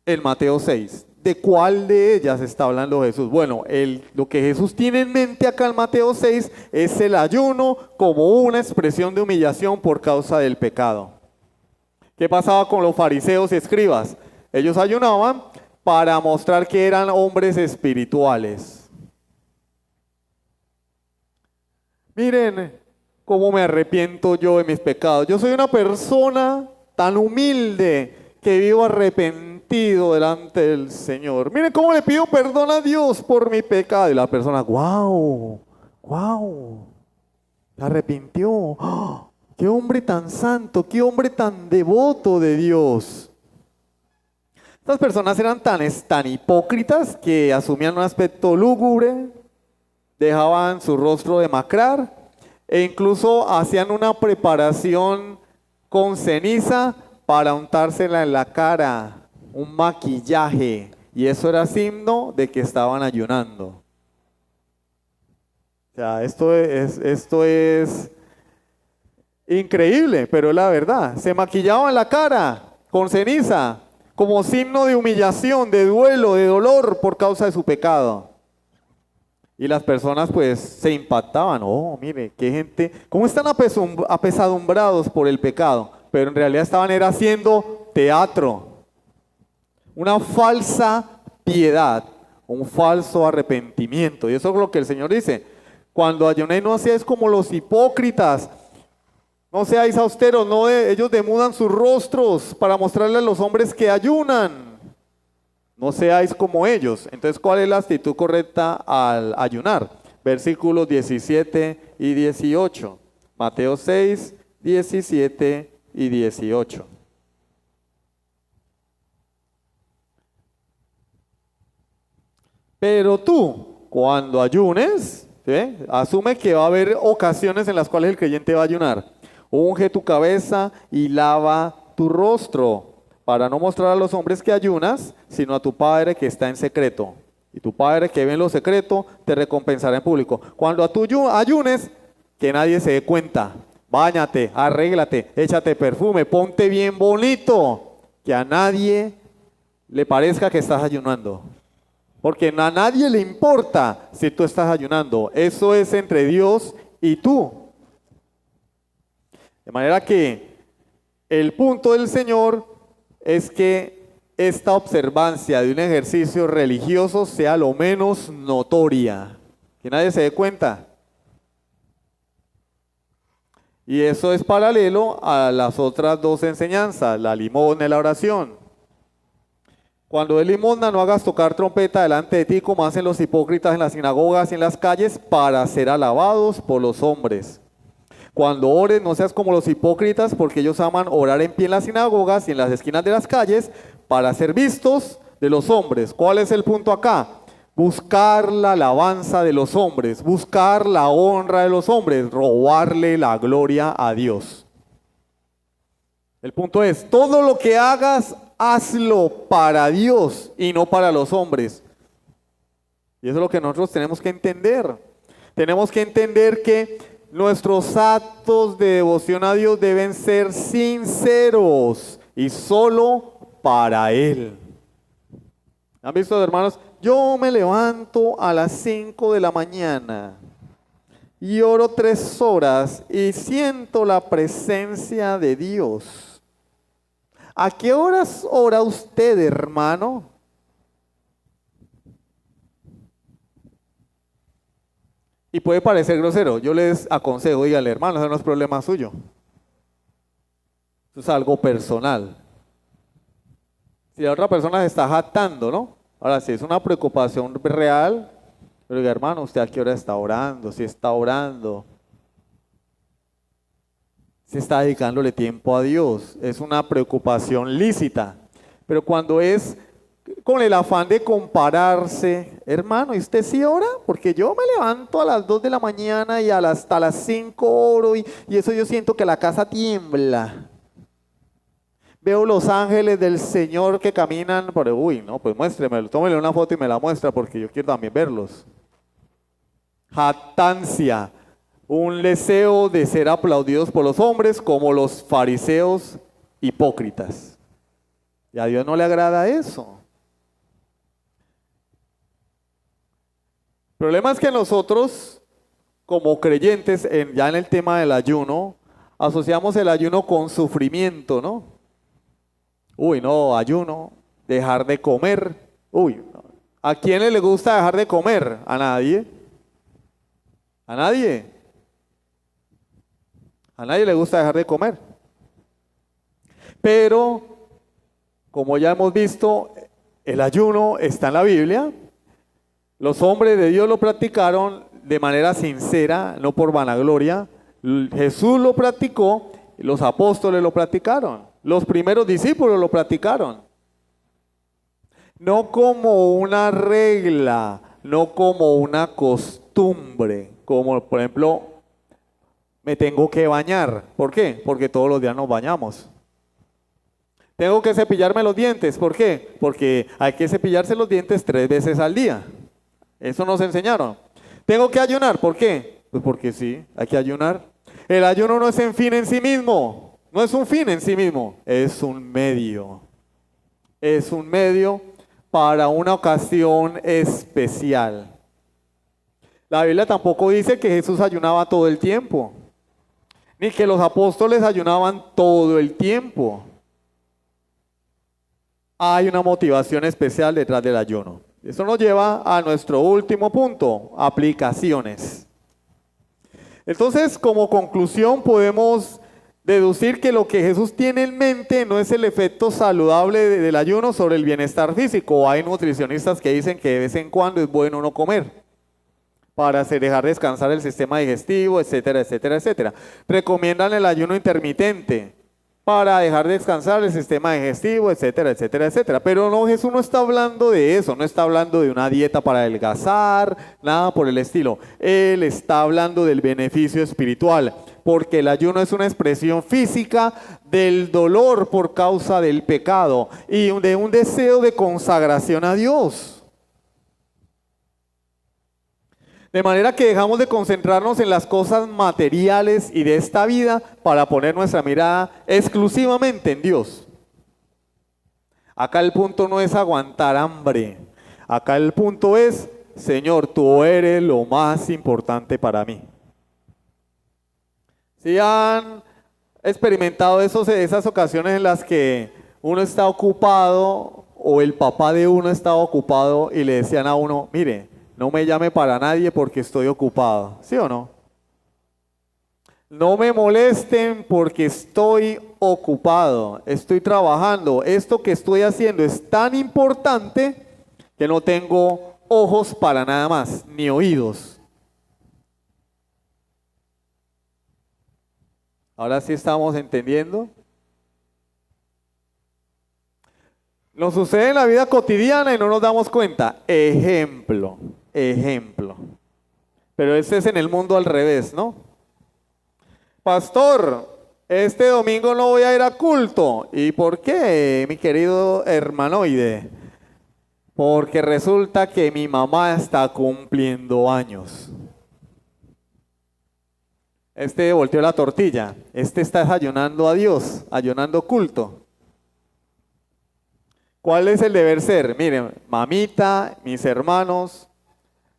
[SPEAKER 2] en Mateo 6? ¿De cuál de ellas está hablando Jesús? Bueno, lo que Jesús tiene en mente acá en Mateo 6 es el ayuno como una expresión de humillación por causa del pecado. ¿Qué pasaba con los fariseos y escribas? Ellos ayunaban para mostrar que eran hombres espirituales. Miren cómo me arrepiento yo de mis pecados. Yo soy una persona tan humilde que vivo arrepentido delante del Señor. Miren cómo le pido perdón a Dios por mi pecado. Y la persona, wow, se arrepintió. ¡Oh! Qué hombre tan santo, qué hombre tan devoto de Dios. Estas personas eran tan hipócritas que asumían un aspecto lúgubre, dejaban su rostro demacrar e incluso hacían una preparación con ceniza para untársela en la cara, un maquillaje, y eso era signo de que estaban ayunando. O sea, esto es increíble, pero es la verdad. Se maquillaban la cara con ceniza como signo de humillación, de duelo, de dolor por causa de su pecado. Y las personas pues se impactaban. Oh, mire, qué gente, cómo están apesadumbrados por el pecado. Pero en realidad estaban haciendo teatro. Una falsa piedad, un falso arrepentimiento. Y eso es lo que el Señor dice. Cuando ayunéis no seáis como los hipócritas. No seáis austeros, ellos demudan sus rostros para mostrarle a los hombres que ayunan. No seáis como ellos. Entonces, ¿cuál es la actitud correcta al ayunar? Versículos 17 y 18. Mateo 6, 17 y 18. Pero tú, cuando ayunes, ¿sí? Asume que va a haber ocasiones en las cuales el creyente va a ayunar. Unge tu cabeza y lava tu rostro, para no mostrar a los hombres que ayunas, sino a tu Padre que está en secreto. Y tu Padre que ve en lo secreto te recompensará en público. Cuando tú ayunes, que nadie se dé cuenta. Báñate, arréglate, échate perfume, ponte bien bonito, que a nadie le parezca que estás ayunando. Porque a nadie le importa si tú estás ayunando. Eso es entre Dios y tú. De manera que el punto del Señor es que esta observancia de un ejercicio religioso sea lo menos notoria, que nadie se dé cuenta. Y eso es paralelo a las otras dos enseñanzas, la limosna y la oración. Cuando des limosna, no hagas tocar trompeta delante de ti como hacen los hipócritas en las sinagogas y en las calles para ser alabados por los hombres. Cuando ores, no seas como los hipócritas, porque ellos aman orar en pie en las sinagogas y en las esquinas de las calles para ser vistos de los hombres. ¿Cuál es el punto acá? Buscar la alabanza de los hombres, buscar la honra de los hombres, robarle la gloria a Dios. El punto es, todo lo que hagas, hazlo para Dios y no para los hombres. Y eso es lo que nosotros tenemos que entender. Tenemos que entender que nuestros actos de devoción a Dios deben ser sinceros y solo para Él. ¿Han visto, hermanos? Yo me levanto a las 5 de la mañana y oro 3 horas y siento la presencia de Dios. ¿A qué horas ora usted, hermano? Y puede parecer grosero. Yo les aconsejo, dígale, hermano, eso no es problema suyo. Eso es algo personal. Si la otra persona se está jactando, ¿no? Ahora, si es una preocupación real, pero diga, hermano, ¿usted a qué hora está orando? Si está orando, si está dedicándole tiempo a Dios. Es una preocupación lícita. Pero cuando es con el afán de compararse, hermano, ¿y usted sí ora? Porque yo me levanto a las 2 de la mañana y hasta las 5 oro y eso yo siento que la casa tiembla. Veo los ángeles del Señor que caminan por... Uy, no, pues muéstremelo, tómele una foto y me la muestra porque yo quiero también verlos. Jactancia, un deseo de ser aplaudidos por los hombres como los fariseos hipócritas. Y a Dios no le agrada eso. El problema es que nosotros, como creyentes, ya en el tema del ayuno, asociamos el ayuno con sufrimiento, ¿no? Uy, no, ayuno, dejar de comer. Uy, no. ¿A quién le gusta dejar de comer? ¿A nadie? ¿A nadie? A nadie le gusta dejar de comer. Pero, como ya hemos visto, el ayuno está en la Biblia. Los hombres de Dios lo practicaron de manera sincera, no por vanagloria. Jesús lo practicó, los apóstoles lo practicaron. Los primeros discípulos lo practicaron. No como una regla, no como una costumbre, como por ejemplo, me tengo que bañar. ¿Por qué? Porque todos los días nos bañamos. Tengo que cepillarme los dientes. ¿Por qué? Porque hay que cepillarse los dientes 3 veces al día. Eso nos enseñaron. Tengo que ayunar. ¿Por qué? Pues porque sí, hay que ayunar. El ayuno no es un fin en sí mismo. No es un fin en sí mismo, es un medio. Es un medio para una ocasión especial. La Biblia tampoco dice que Jesús ayunaba todo el tiempo, ni que los apóstoles ayunaban todo el tiempo. Hay una motivación especial detrás del ayuno. Eso nos lleva a nuestro último punto, aplicaciones. Entonces, como conclusión podemos deducir que lo que Jesús tiene en mente no es el efecto saludable del ayuno sobre el bienestar físico. Hay nutricionistas que dicen que de vez en cuando es bueno no comer para dejar descansar el sistema digestivo, etcétera, etcétera, etcétera. Recomiendan el ayuno intermitente para dejar descansar el sistema digestivo, etcétera, etcétera, etcétera. Pero no, Jesús no está hablando de eso, no está hablando de una dieta para adelgazar, nada por el estilo. Él está hablando del beneficio espiritual, porque el ayuno es una expresión física del dolor por causa del pecado y de un deseo de consagración a Dios. De manera que dejamos de concentrarnos en las cosas materiales y de esta vida para poner nuestra mirada exclusivamente en Dios. Acá el punto no es aguantar hambre. Acá el punto es, Señor, tú eres lo más importante para mí. ¿Sí han experimentado esas ocasiones en las que uno está ocupado o el papá de uno está ocupado y le decían a uno, mire, no me llame para nadie porque estoy ocupado? ¿Sí o no? No me molesten porque estoy ocupado, estoy trabajando. Esto que estoy haciendo es tan importante que no tengo ojos para nada más, ni oídos. Ahora sí estamos entendiendo. Nos sucede en la vida cotidiana y no nos damos cuenta. Ejemplo. Pero este es en el mundo al revés, ¿no? Pastor, este domingo no voy a ir a culto. ¿Y por qué, mi querido hermanoide? Porque resulta que mi mamá está cumpliendo años. Este volteó la tortilla. Este está ayunando a Dios, ayunando culto. ¿Cuál es el deber ser? Miren, mamita, mis hermanos,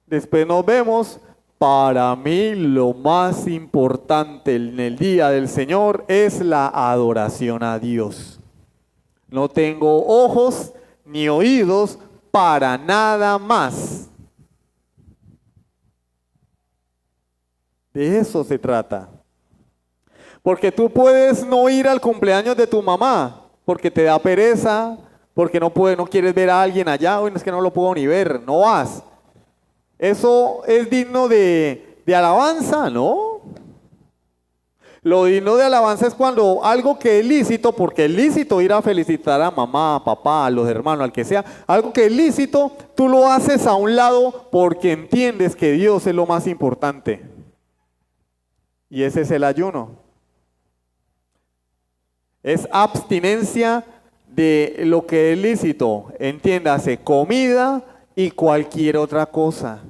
[SPEAKER 2] después nos vemos. Para mí lo más importante en el día del Señor es la adoración a Dios. No tengo ojos ni oídos para nada más. De eso se trata. Porque tú puedes no ir al cumpleaños de tu mamá, porque te da pereza, porque no quieres ver a alguien allá, bueno, es que no lo puedo ni ver, no vas. ¿Eso es digno de alabanza? No. Lo digno de alabanza es cuando algo que es lícito, porque es lícito ir a felicitar a mamá, a papá, a los hermanos, al que sea, algo que es lícito, tú lo haces a un lado porque entiendes que Dios es lo más importante. Y ese es el ayuno. Es abstinencia de lo que es lícito, entiéndase, comida y cualquier otra cosa.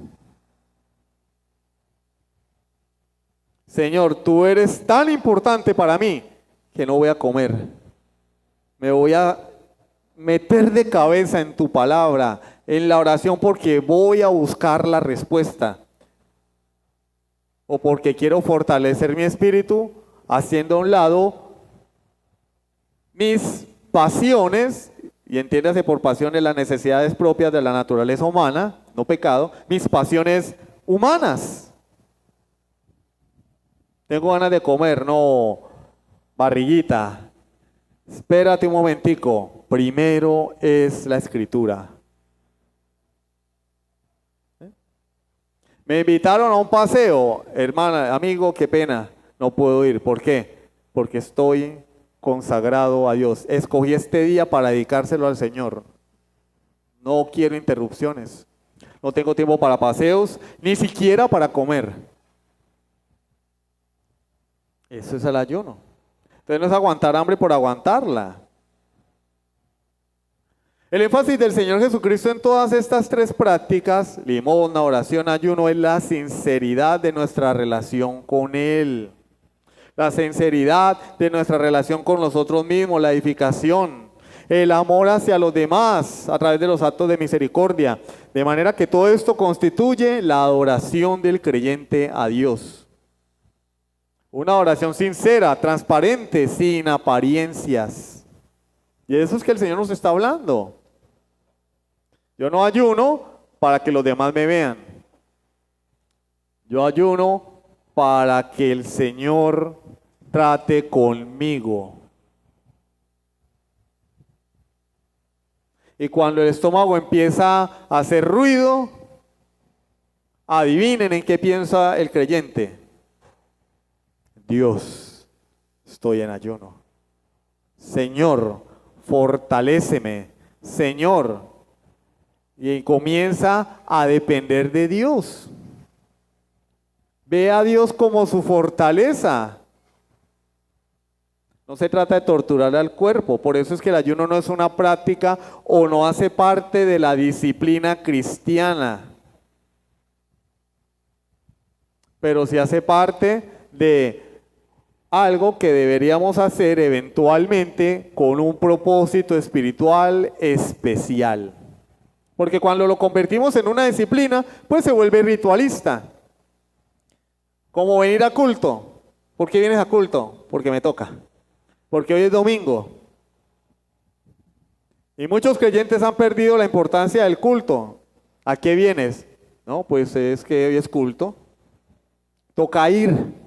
[SPEAKER 2] Señor, tú eres tan importante para mí que no voy a comer. Me voy a meter de cabeza en tu palabra, en la oración, porque voy a buscar la respuesta. O porque quiero fortalecer mi espíritu, haciendo a un lado mis pasiones, y entiéndase por pasiones las necesidades propias de la naturaleza humana, no pecado, mis pasiones humanas. Tengo ganas de comer, no, barriguita. Espérate un momentico. Primero es la escritura. Me invitaron a un paseo, hermana, amigo, qué pena, no puedo ir. ¿Por qué? Porque estoy consagrado a Dios. Escogí este día para dedicárselo al Señor. No quiero interrupciones. No tengo tiempo para paseos, ni siquiera para comer. Eso es el ayuno. Entonces no es aguantar hambre por aguantarla. El énfasis del Señor Jesucristo en todas estas tres prácticas, limosna, oración, ayuno, es la sinceridad de nuestra relación con Él. La sinceridad de nuestra relación con nosotros mismos, la edificación, el amor hacia los demás a través de los actos de misericordia. De manera que todo esto constituye la adoración del creyente a Dios. Una oración sincera, transparente, sin apariencias. Y de eso es que el Señor nos está hablando. Yo no ayuno para que los demás me vean. Yo ayuno para que el Señor trate conmigo. Y cuando el estómago empieza a hacer ruido, adivinen en qué piensa el creyente. Dios, estoy en ayuno. Señor, fortaléceme. Señor, y comienza a depender de Dios. Ve a Dios como su fortaleza. No se trata de torturar al cuerpo. Por eso es que el ayuno no es una práctica o no hace parte de la disciplina cristiana. Pero sí hace parte de algo que deberíamos hacer eventualmente con un propósito espiritual especial. Porque cuando lo convertimos en una disciplina, pues se vuelve ritualista. Como venir a culto. ¿Por qué vienes a culto? Porque me toca. Porque hoy es domingo. Y muchos creyentes han perdido la importancia del culto. ¿A qué vienes? No, pues es que hoy es culto. Toca ir.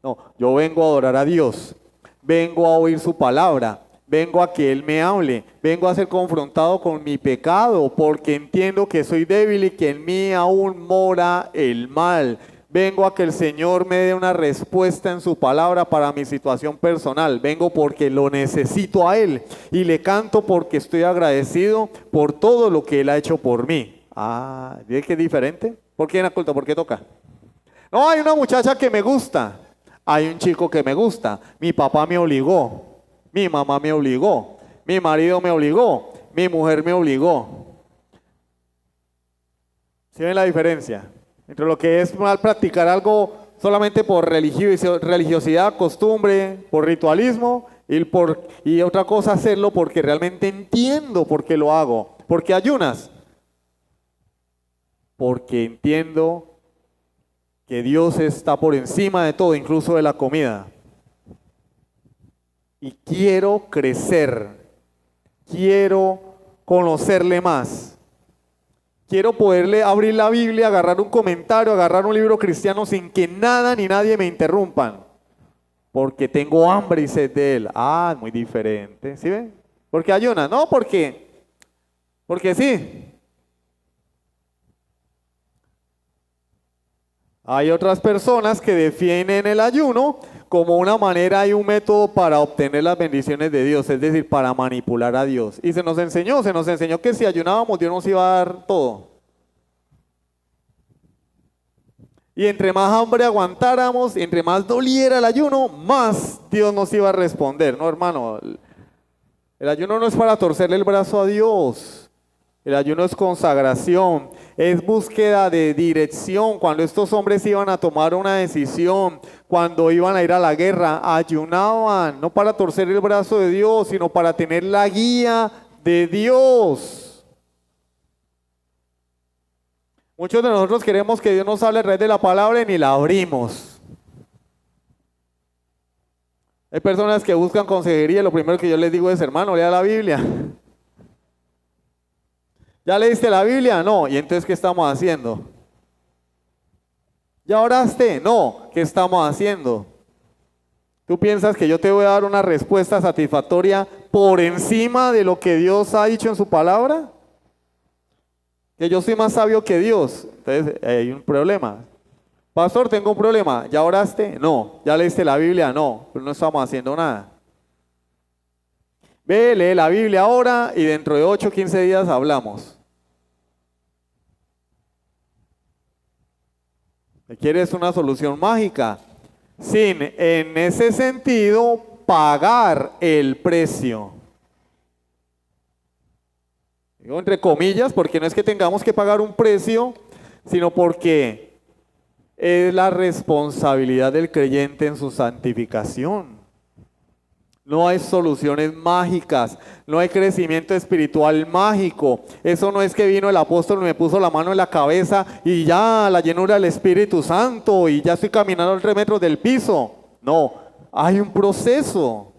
[SPEAKER 2] No, yo vengo a adorar a Dios. Vengo a oír su palabra. Vengo a que Él me hable. Vengo a ser confrontado con mi pecado porque entiendo que soy débil y que en mí aún mora el mal. Vengo a que el Señor me dé una respuesta en su palabra para mi situación personal. Vengo porque lo necesito a Él y le canto porque estoy agradecido por todo lo que Él ha hecho por mí. Ah, ¿ves que es diferente? ¿Por qué en la culto? ¿Por qué toca? No, hay una muchacha que me gusta. Hay un chico que me gusta. Mi papá me obligó. Mi mamá me obligó. Mi marido me obligó. Mi mujer me obligó. ¿Sí ven la diferencia? Entre lo que es mal practicar algo solamente por religiosidad, costumbre, por ritualismo, y otra cosa hacerlo porque realmente entiendo por qué lo hago. ¿Por qué ayunas? Porque entiendo que Dios está por encima de todo, incluso de la comida. Y quiero crecer, quiero conocerle más. Quiero poderle abrir la Biblia, agarrar un comentario, agarrar un libro cristiano sin que nada ni nadie me interrumpan. Porque tengo hambre y sed de él. Ah, muy diferente. ¿Sí ven? Porque ayuna. No, porque sí. Hay otras personas que defienden el ayuno como una manera y un método para obtener las bendiciones de Dios, es decir, para manipular a Dios. Y se nos enseñó que si ayunábamos Dios nos iba a dar todo. Y entre más hambre aguantáramos, entre más doliera el ayuno, más Dios nos iba a responder. No, hermano, el ayuno no es para torcerle el brazo a Dios. El ayuno es consagración, es búsqueda de dirección. Cuando estos hombres iban a tomar una decisión, cuando iban a ir a la guerra, ayunaban, no para torcer el brazo de Dios, sino para tener la guía de Dios. Muchos de nosotros queremos que Dios nos hable a través de la palabra y ni la abrimos. Hay personas que buscan consejería, lo primero que yo les digo es, hermano, lea la Biblia. ¿Ya leíste la Biblia? No. ¿Y entonces qué estamos haciendo? ¿Ya oraste? No. ¿Qué estamos haciendo? ¿Tú piensas que yo te voy a dar una respuesta satisfactoria por encima de lo que Dios ha dicho en su palabra? Que yo soy más sabio que Dios. Entonces hay un problema. Pastor, tengo un problema. ¿Ya oraste? No. ¿Ya leíste la Biblia? No. Pero no estamos haciendo nada. Ve, lee la Biblia ahora y dentro de 8 o 15 días hablamos. ¿Quieres una solución mágica? Sin, en ese sentido, pagar el precio. Digo entre comillas, porque no es que tengamos que pagar un precio, sino porque es la responsabilidad del creyente en su santificación. No hay soluciones mágicas, no hay crecimiento espiritual mágico. Eso no es que vino el apóstol y me puso la mano en la cabeza y ya la llenura del Espíritu Santo y ya estoy caminando 3 metros del piso. No, hay un proceso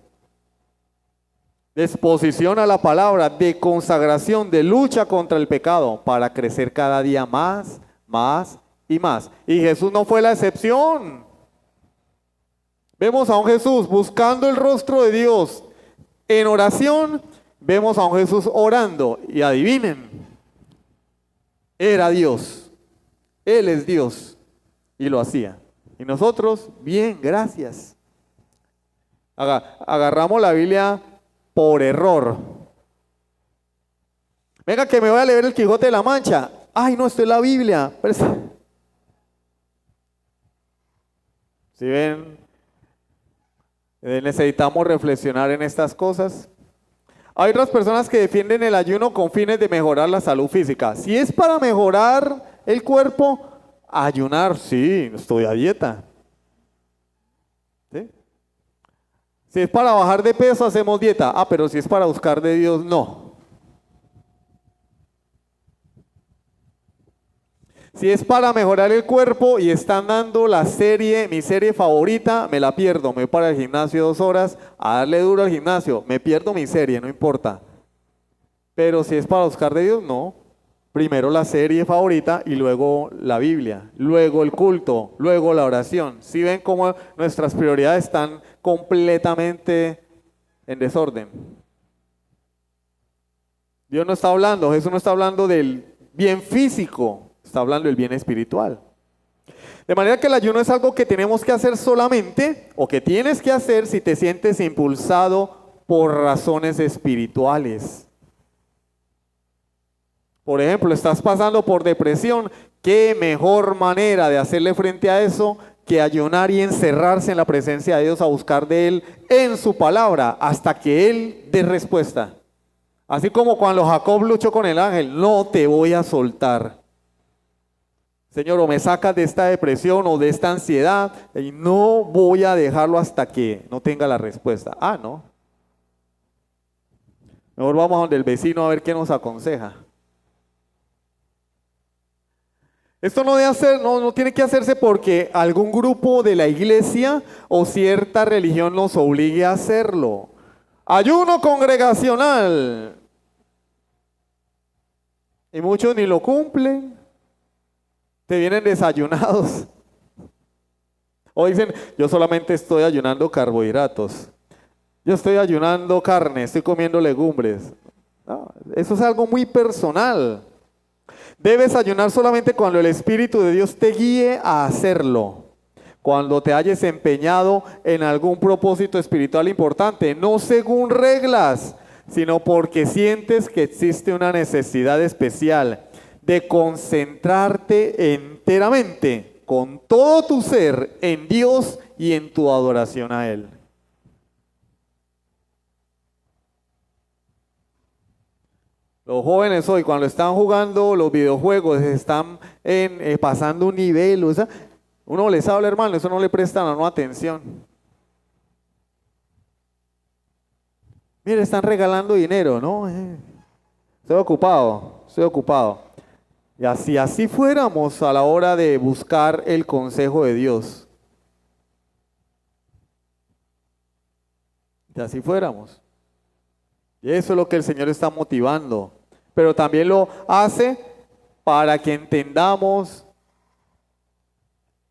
[SPEAKER 2] de exposición a la palabra, de consagración, de lucha contra el pecado para crecer cada día más, más y más. Y Jesús no fue la excepción. Vemos a un Jesús buscando el rostro de Dios en oración, vemos a un Jesús orando y adivinen, era Dios, Él es Dios y lo hacía. Y nosotros, bien, gracias. Agarramos la Biblia por error. Venga que me voy a leer el Quijote de la Mancha. Ay, no, esto es la Biblia. ¿Sí ven? Necesitamos reflexionar en estas cosas. Hay otras personas que defienden el ayuno con fines de mejorar la salud física. Si es para mejorar el cuerpo, ayunar, sí, estoy a dieta. ¿Sí? Si es para bajar de peso, hacemos dieta. Ah, pero si es para buscar de Dios, no. Si es para mejorar el cuerpo y están dando la serie, mi serie favorita, me la pierdo. Me voy para el gimnasio 2 horas a darle duro al gimnasio. Me pierdo mi serie, no importa. Pero si es para buscar de Dios, no. Primero la serie favorita y luego la Biblia. Luego el culto, luego la oración. ¿Sí ven cómo nuestras prioridades están completamente en desorden? Dios no está hablando, Jesús no está hablando del bien físico. Está hablando del bien espiritual. De manera que el ayuno es algo que tenemos que hacer solamente, o que tienes que hacer si te sientes impulsado por razones espirituales. Por ejemplo, estás pasando por depresión. ¿Qué mejor manera de hacerle frente a eso que ayunar y encerrarse en la presencia de Dios a buscar de Él en su palabra hasta que Él dé respuesta? Así como cuando Jacob luchó con el ángel, no te voy a soltar. Señor, o me sacas de esta depresión o de esta ansiedad y no voy a dejarlo hasta que no tenga la respuesta. Ah, no. Mejor vamos a donde el vecino a ver qué nos aconseja. Esto no tiene que hacerse porque algún grupo de la iglesia o cierta religión nos obligue a hacerlo. Ayuno congregacional. Y muchos ni lo cumplen. Te vienen desayunados. O dicen, yo solamente estoy ayunando carbohidratos. Yo estoy ayunando carne, estoy comiendo legumbres. No, eso es algo muy personal. Debes ayunar solamente cuando el Espíritu de Dios te guíe a hacerlo. Cuando te hayas empeñado en algún propósito espiritual importante, no según reglas, sino porque sientes que existe una necesidad especial de concentrarte enteramente, con todo tu ser, en Dios y en tu adoración a Él. Los jóvenes hoy, cuando están jugando los videojuegos, están pasando un nivel, o sea, uno les habla, hermano, eso no le prestan a uno atención. Mire, están regalando dinero, ¿no? Estoy ocupado, estoy ocupado. Y así fuéramos a la hora de buscar el consejo de Dios. Y así fuéramos. Y eso es lo que el Señor está motivando. Pero también lo hace para que entendamos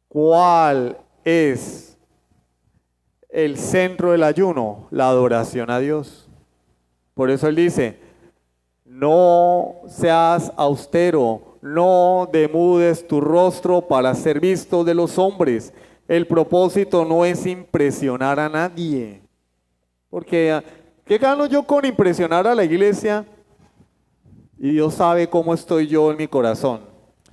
[SPEAKER 2] cuál es el centro del ayuno, la adoración a Dios. Por eso Él dice, no seas austero, no demudes tu rostro para ser visto de los hombres. El propósito no es impresionar a nadie. Porque, ¿qué gano yo con impresionar a la iglesia? Y Dios sabe cómo estoy yo en mi corazón.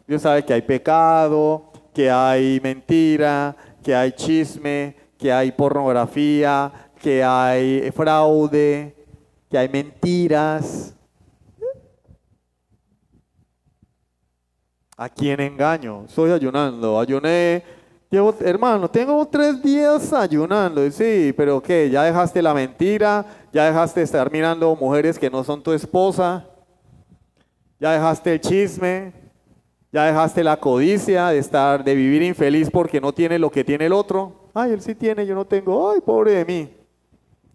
[SPEAKER 2] Dios sabe que hay pecado, que hay mentira, que hay chisme, que hay pornografía, que hay fraude, que hay mentiras. ¿A quién engaño? Estoy ayunando, ayuné. Hermano, tengo 3 días ayunando. Sí, pero ¿qué? ¿Ya dejaste la mentira? ¿Ya dejaste de estar mirando mujeres que no son tu esposa? ¿Ya dejaste el chisme? ¿Ya dejaste la codicia de vivir infeliz porque no tiene lo que tiene el otro? Ay, él sí tiene, yo no tengo. Ay, pobre de mí.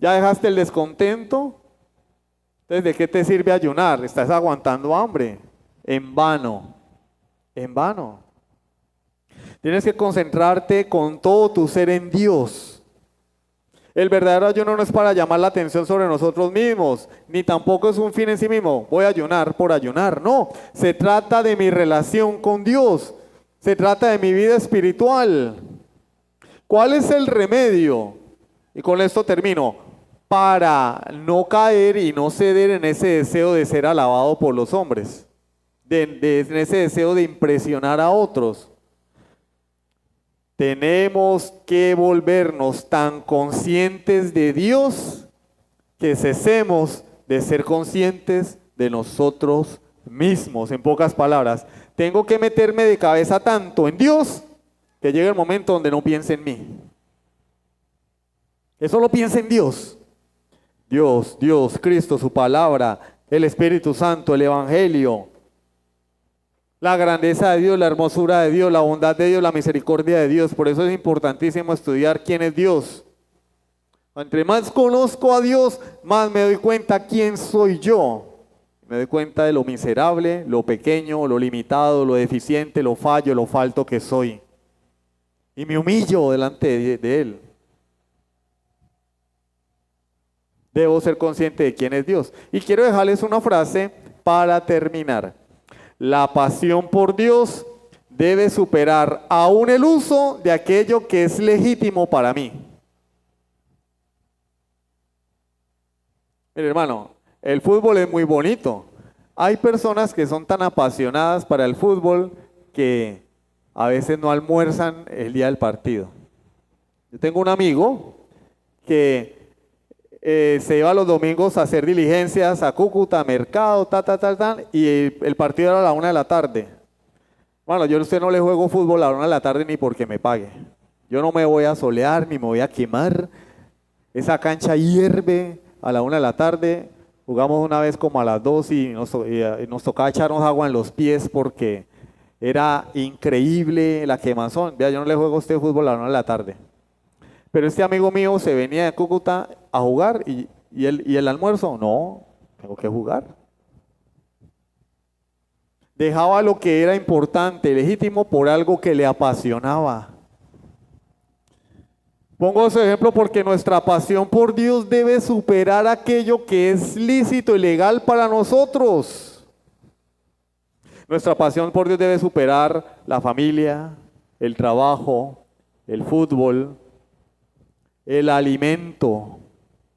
[SPEAKER 2] ¿Ya dejaste el descontento? Entonces, ¿de qué te sirve ayunar? Estás aguantando hambre. En vano. En vano. Tienes que concentrarte con todo tu ser en Dios. El verdadero ayuno no es para llamar la atención sobre nosotros mismos, ni tampoco es un fin en sí mismo. Voy a ayunar por ayunar. No, se trata de mi relación con Dios. Se trata de mi vida espiritual. ¿Cuál es el remedio? Y con esto termino. Para no caer y no ceder en ese deseo de ser alabado por los hombres. En ese deseo de impresionar a otros. Tenemos que volvernos tan conscientes de Dios que cesemos de ser conscientes de nosotros mismos. En pocas palabras, tengo que meterme de cabeza tanto en Dios que llegue el momento donde no piense en mí. Que solo piense en Dios. Dios, Cristo, su palabra, el Espíritu Santo, el Evangelio. La grandeza de Dios, la hermosura de Dios, la bondad de Dios, la misericordia de Dios. Por eso es importantísimo estudiar quién es Dios. Entre más conozco a Dios, más me doy cuenta quién soy yo. Me doy cuenta de lo miserable, lo pequeño, lo limitado, lo deficiente, lo fallo, lo falto que soy. Y me humillo delante de Él. Debo ser consciente de quién es Dios. Y quiero dejarles una frase para terminar. La pasión por Dios debe superar aún el uso de aquello que es legítimo para mí. Mire, hermano, el fútbol es muy bonito. Hay personas que son tan apasionadas para el fútbol que a veces no almuerzan el día del partido. Yo tengo un amigo que se iba los domingos a hacer diligencias a Cúcuta, mercado, y el partido era a la 1 de la tarde. Bueno, yo a usted no le juego fútbol a la 1 de la tarde ni porque me pague. Yo no me voy a solear ni me voy a quemar. Esa cancha hierve a la 1 de la tarde. Jugamos una vez como a las 2 y nos tocaba echarnos agua en los pies porque era increíble la quemazón. Vea, yo no le juego a usted fútbol a la 1 de la tarde. Pero este amigo mío se venía de Cúcuta a jugar y el almuerzo, no, tengo que jugar. Dejaba lo que era importante, legítimo, por algo que le apasionaba. Pongo ese ejemplo porque nuestra pasión por Dios debe superar aquello que es lícito y legal para nosotros. Nuestra pasión por Dios debe superar la familia, el trabajo, el fútbol, el alimento,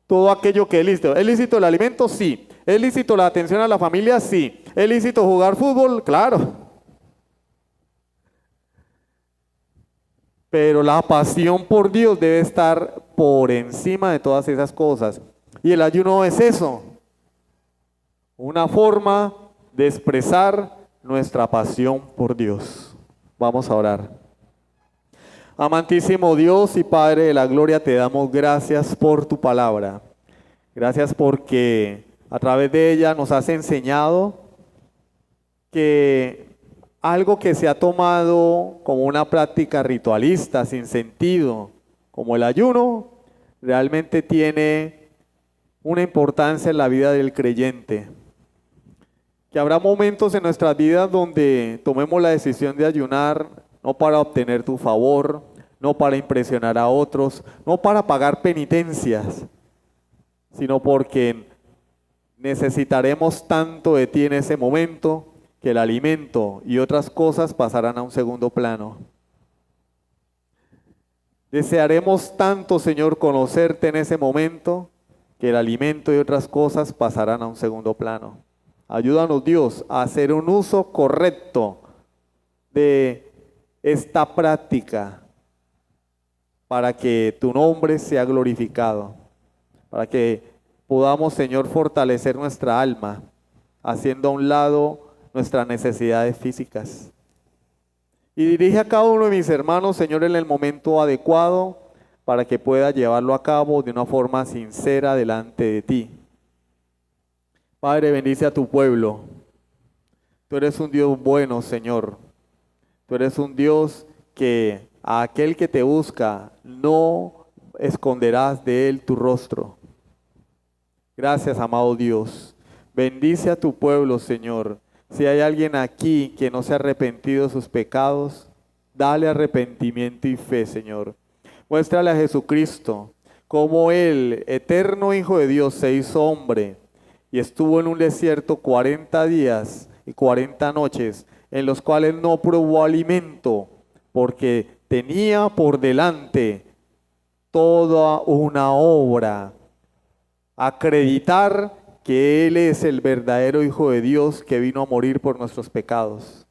[SPEAKER 2] todo aquello que es lícito. ¿Es lícito el alimento? Sí. ¿Es lícito la atención a la familia? Sí. ¿Es lícito jugar fútbol? Claro. Pero la pasión por Dios debe estar por encima de todas esas cosas. Y el ayuno es eso. Una forma de expresar nuestra pasión por Dios. Vamos a orar. Amantísimo Dios y Padre de la gloria, te damos gracias por tu palabra. Gracias porque a través de ella nos has enseñado que algo que se ha tomado como una práctica ritualista, sin sentido, como el ayuno, realmente tiene una importancia en la vida del creyente. Que habrá momentos en nuestras vidas donde tomemos la decisión de ayunar, no para obtener tu favor, no para impresionar a otros, no para pagar penitencias, sino porque necesitaremos tanto de ti en ese momento que el alimento y otras cosas pasarán a un segundo plano. Desearemos tanto, Señor, conocerte en ese momento que el alimento y otras cosas pasarán a un segundo plano. Ayúdanos, Dios, a hacer un uso correcto de esta práctica para que tu nombre sea glorificado, para que podamos, Señor, fortalecer nuestra alma, haciendo a un lado nuestras necesidades físicas. Y dirige a cada uno de mis hermanos, Señor, en el momento adecuado para que pueda llevarlo a cabo de una forma sincera delante de ti. Padre, bendice a tu pueblo. Tú eres un Dios bueno, Señor. Tú eres un Dios que a aquel que te busca no esconderás de él tu rostro. Gracias, amado Dios. Bendice a tu pueblo, Señor. Si hay alguien aquí que no se ha arrepentido de sus pecados, dale arrepentimiento y fe, Señor. Muéstrale a Jesucristo cómo Él, eterno Hijo de Dios, se hizo hombre y estuvo en un desierto 40 días y 40 noches, en los cuales no probó alimento, porque tenía por delante toda una obra. Acreditar que Él es el verdadero Hijo de Dios que vino a morir por nuestros pecados.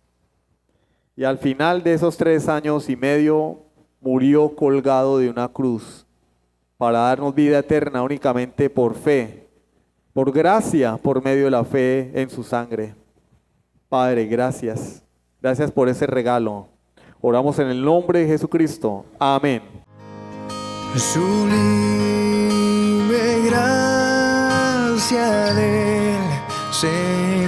[SPEAKER 2] Y al final de esos 3 años y medio murió colgado de una cruz para darnos vida eterna únicamente por fe, por gracia, por medio de la fe en su sangre. Padre, gracias. Gracias por ese regalo. Oramos en el nombre de Jesucristo. Amén.
[SPEAKER 1] Sublime gracia del Señor.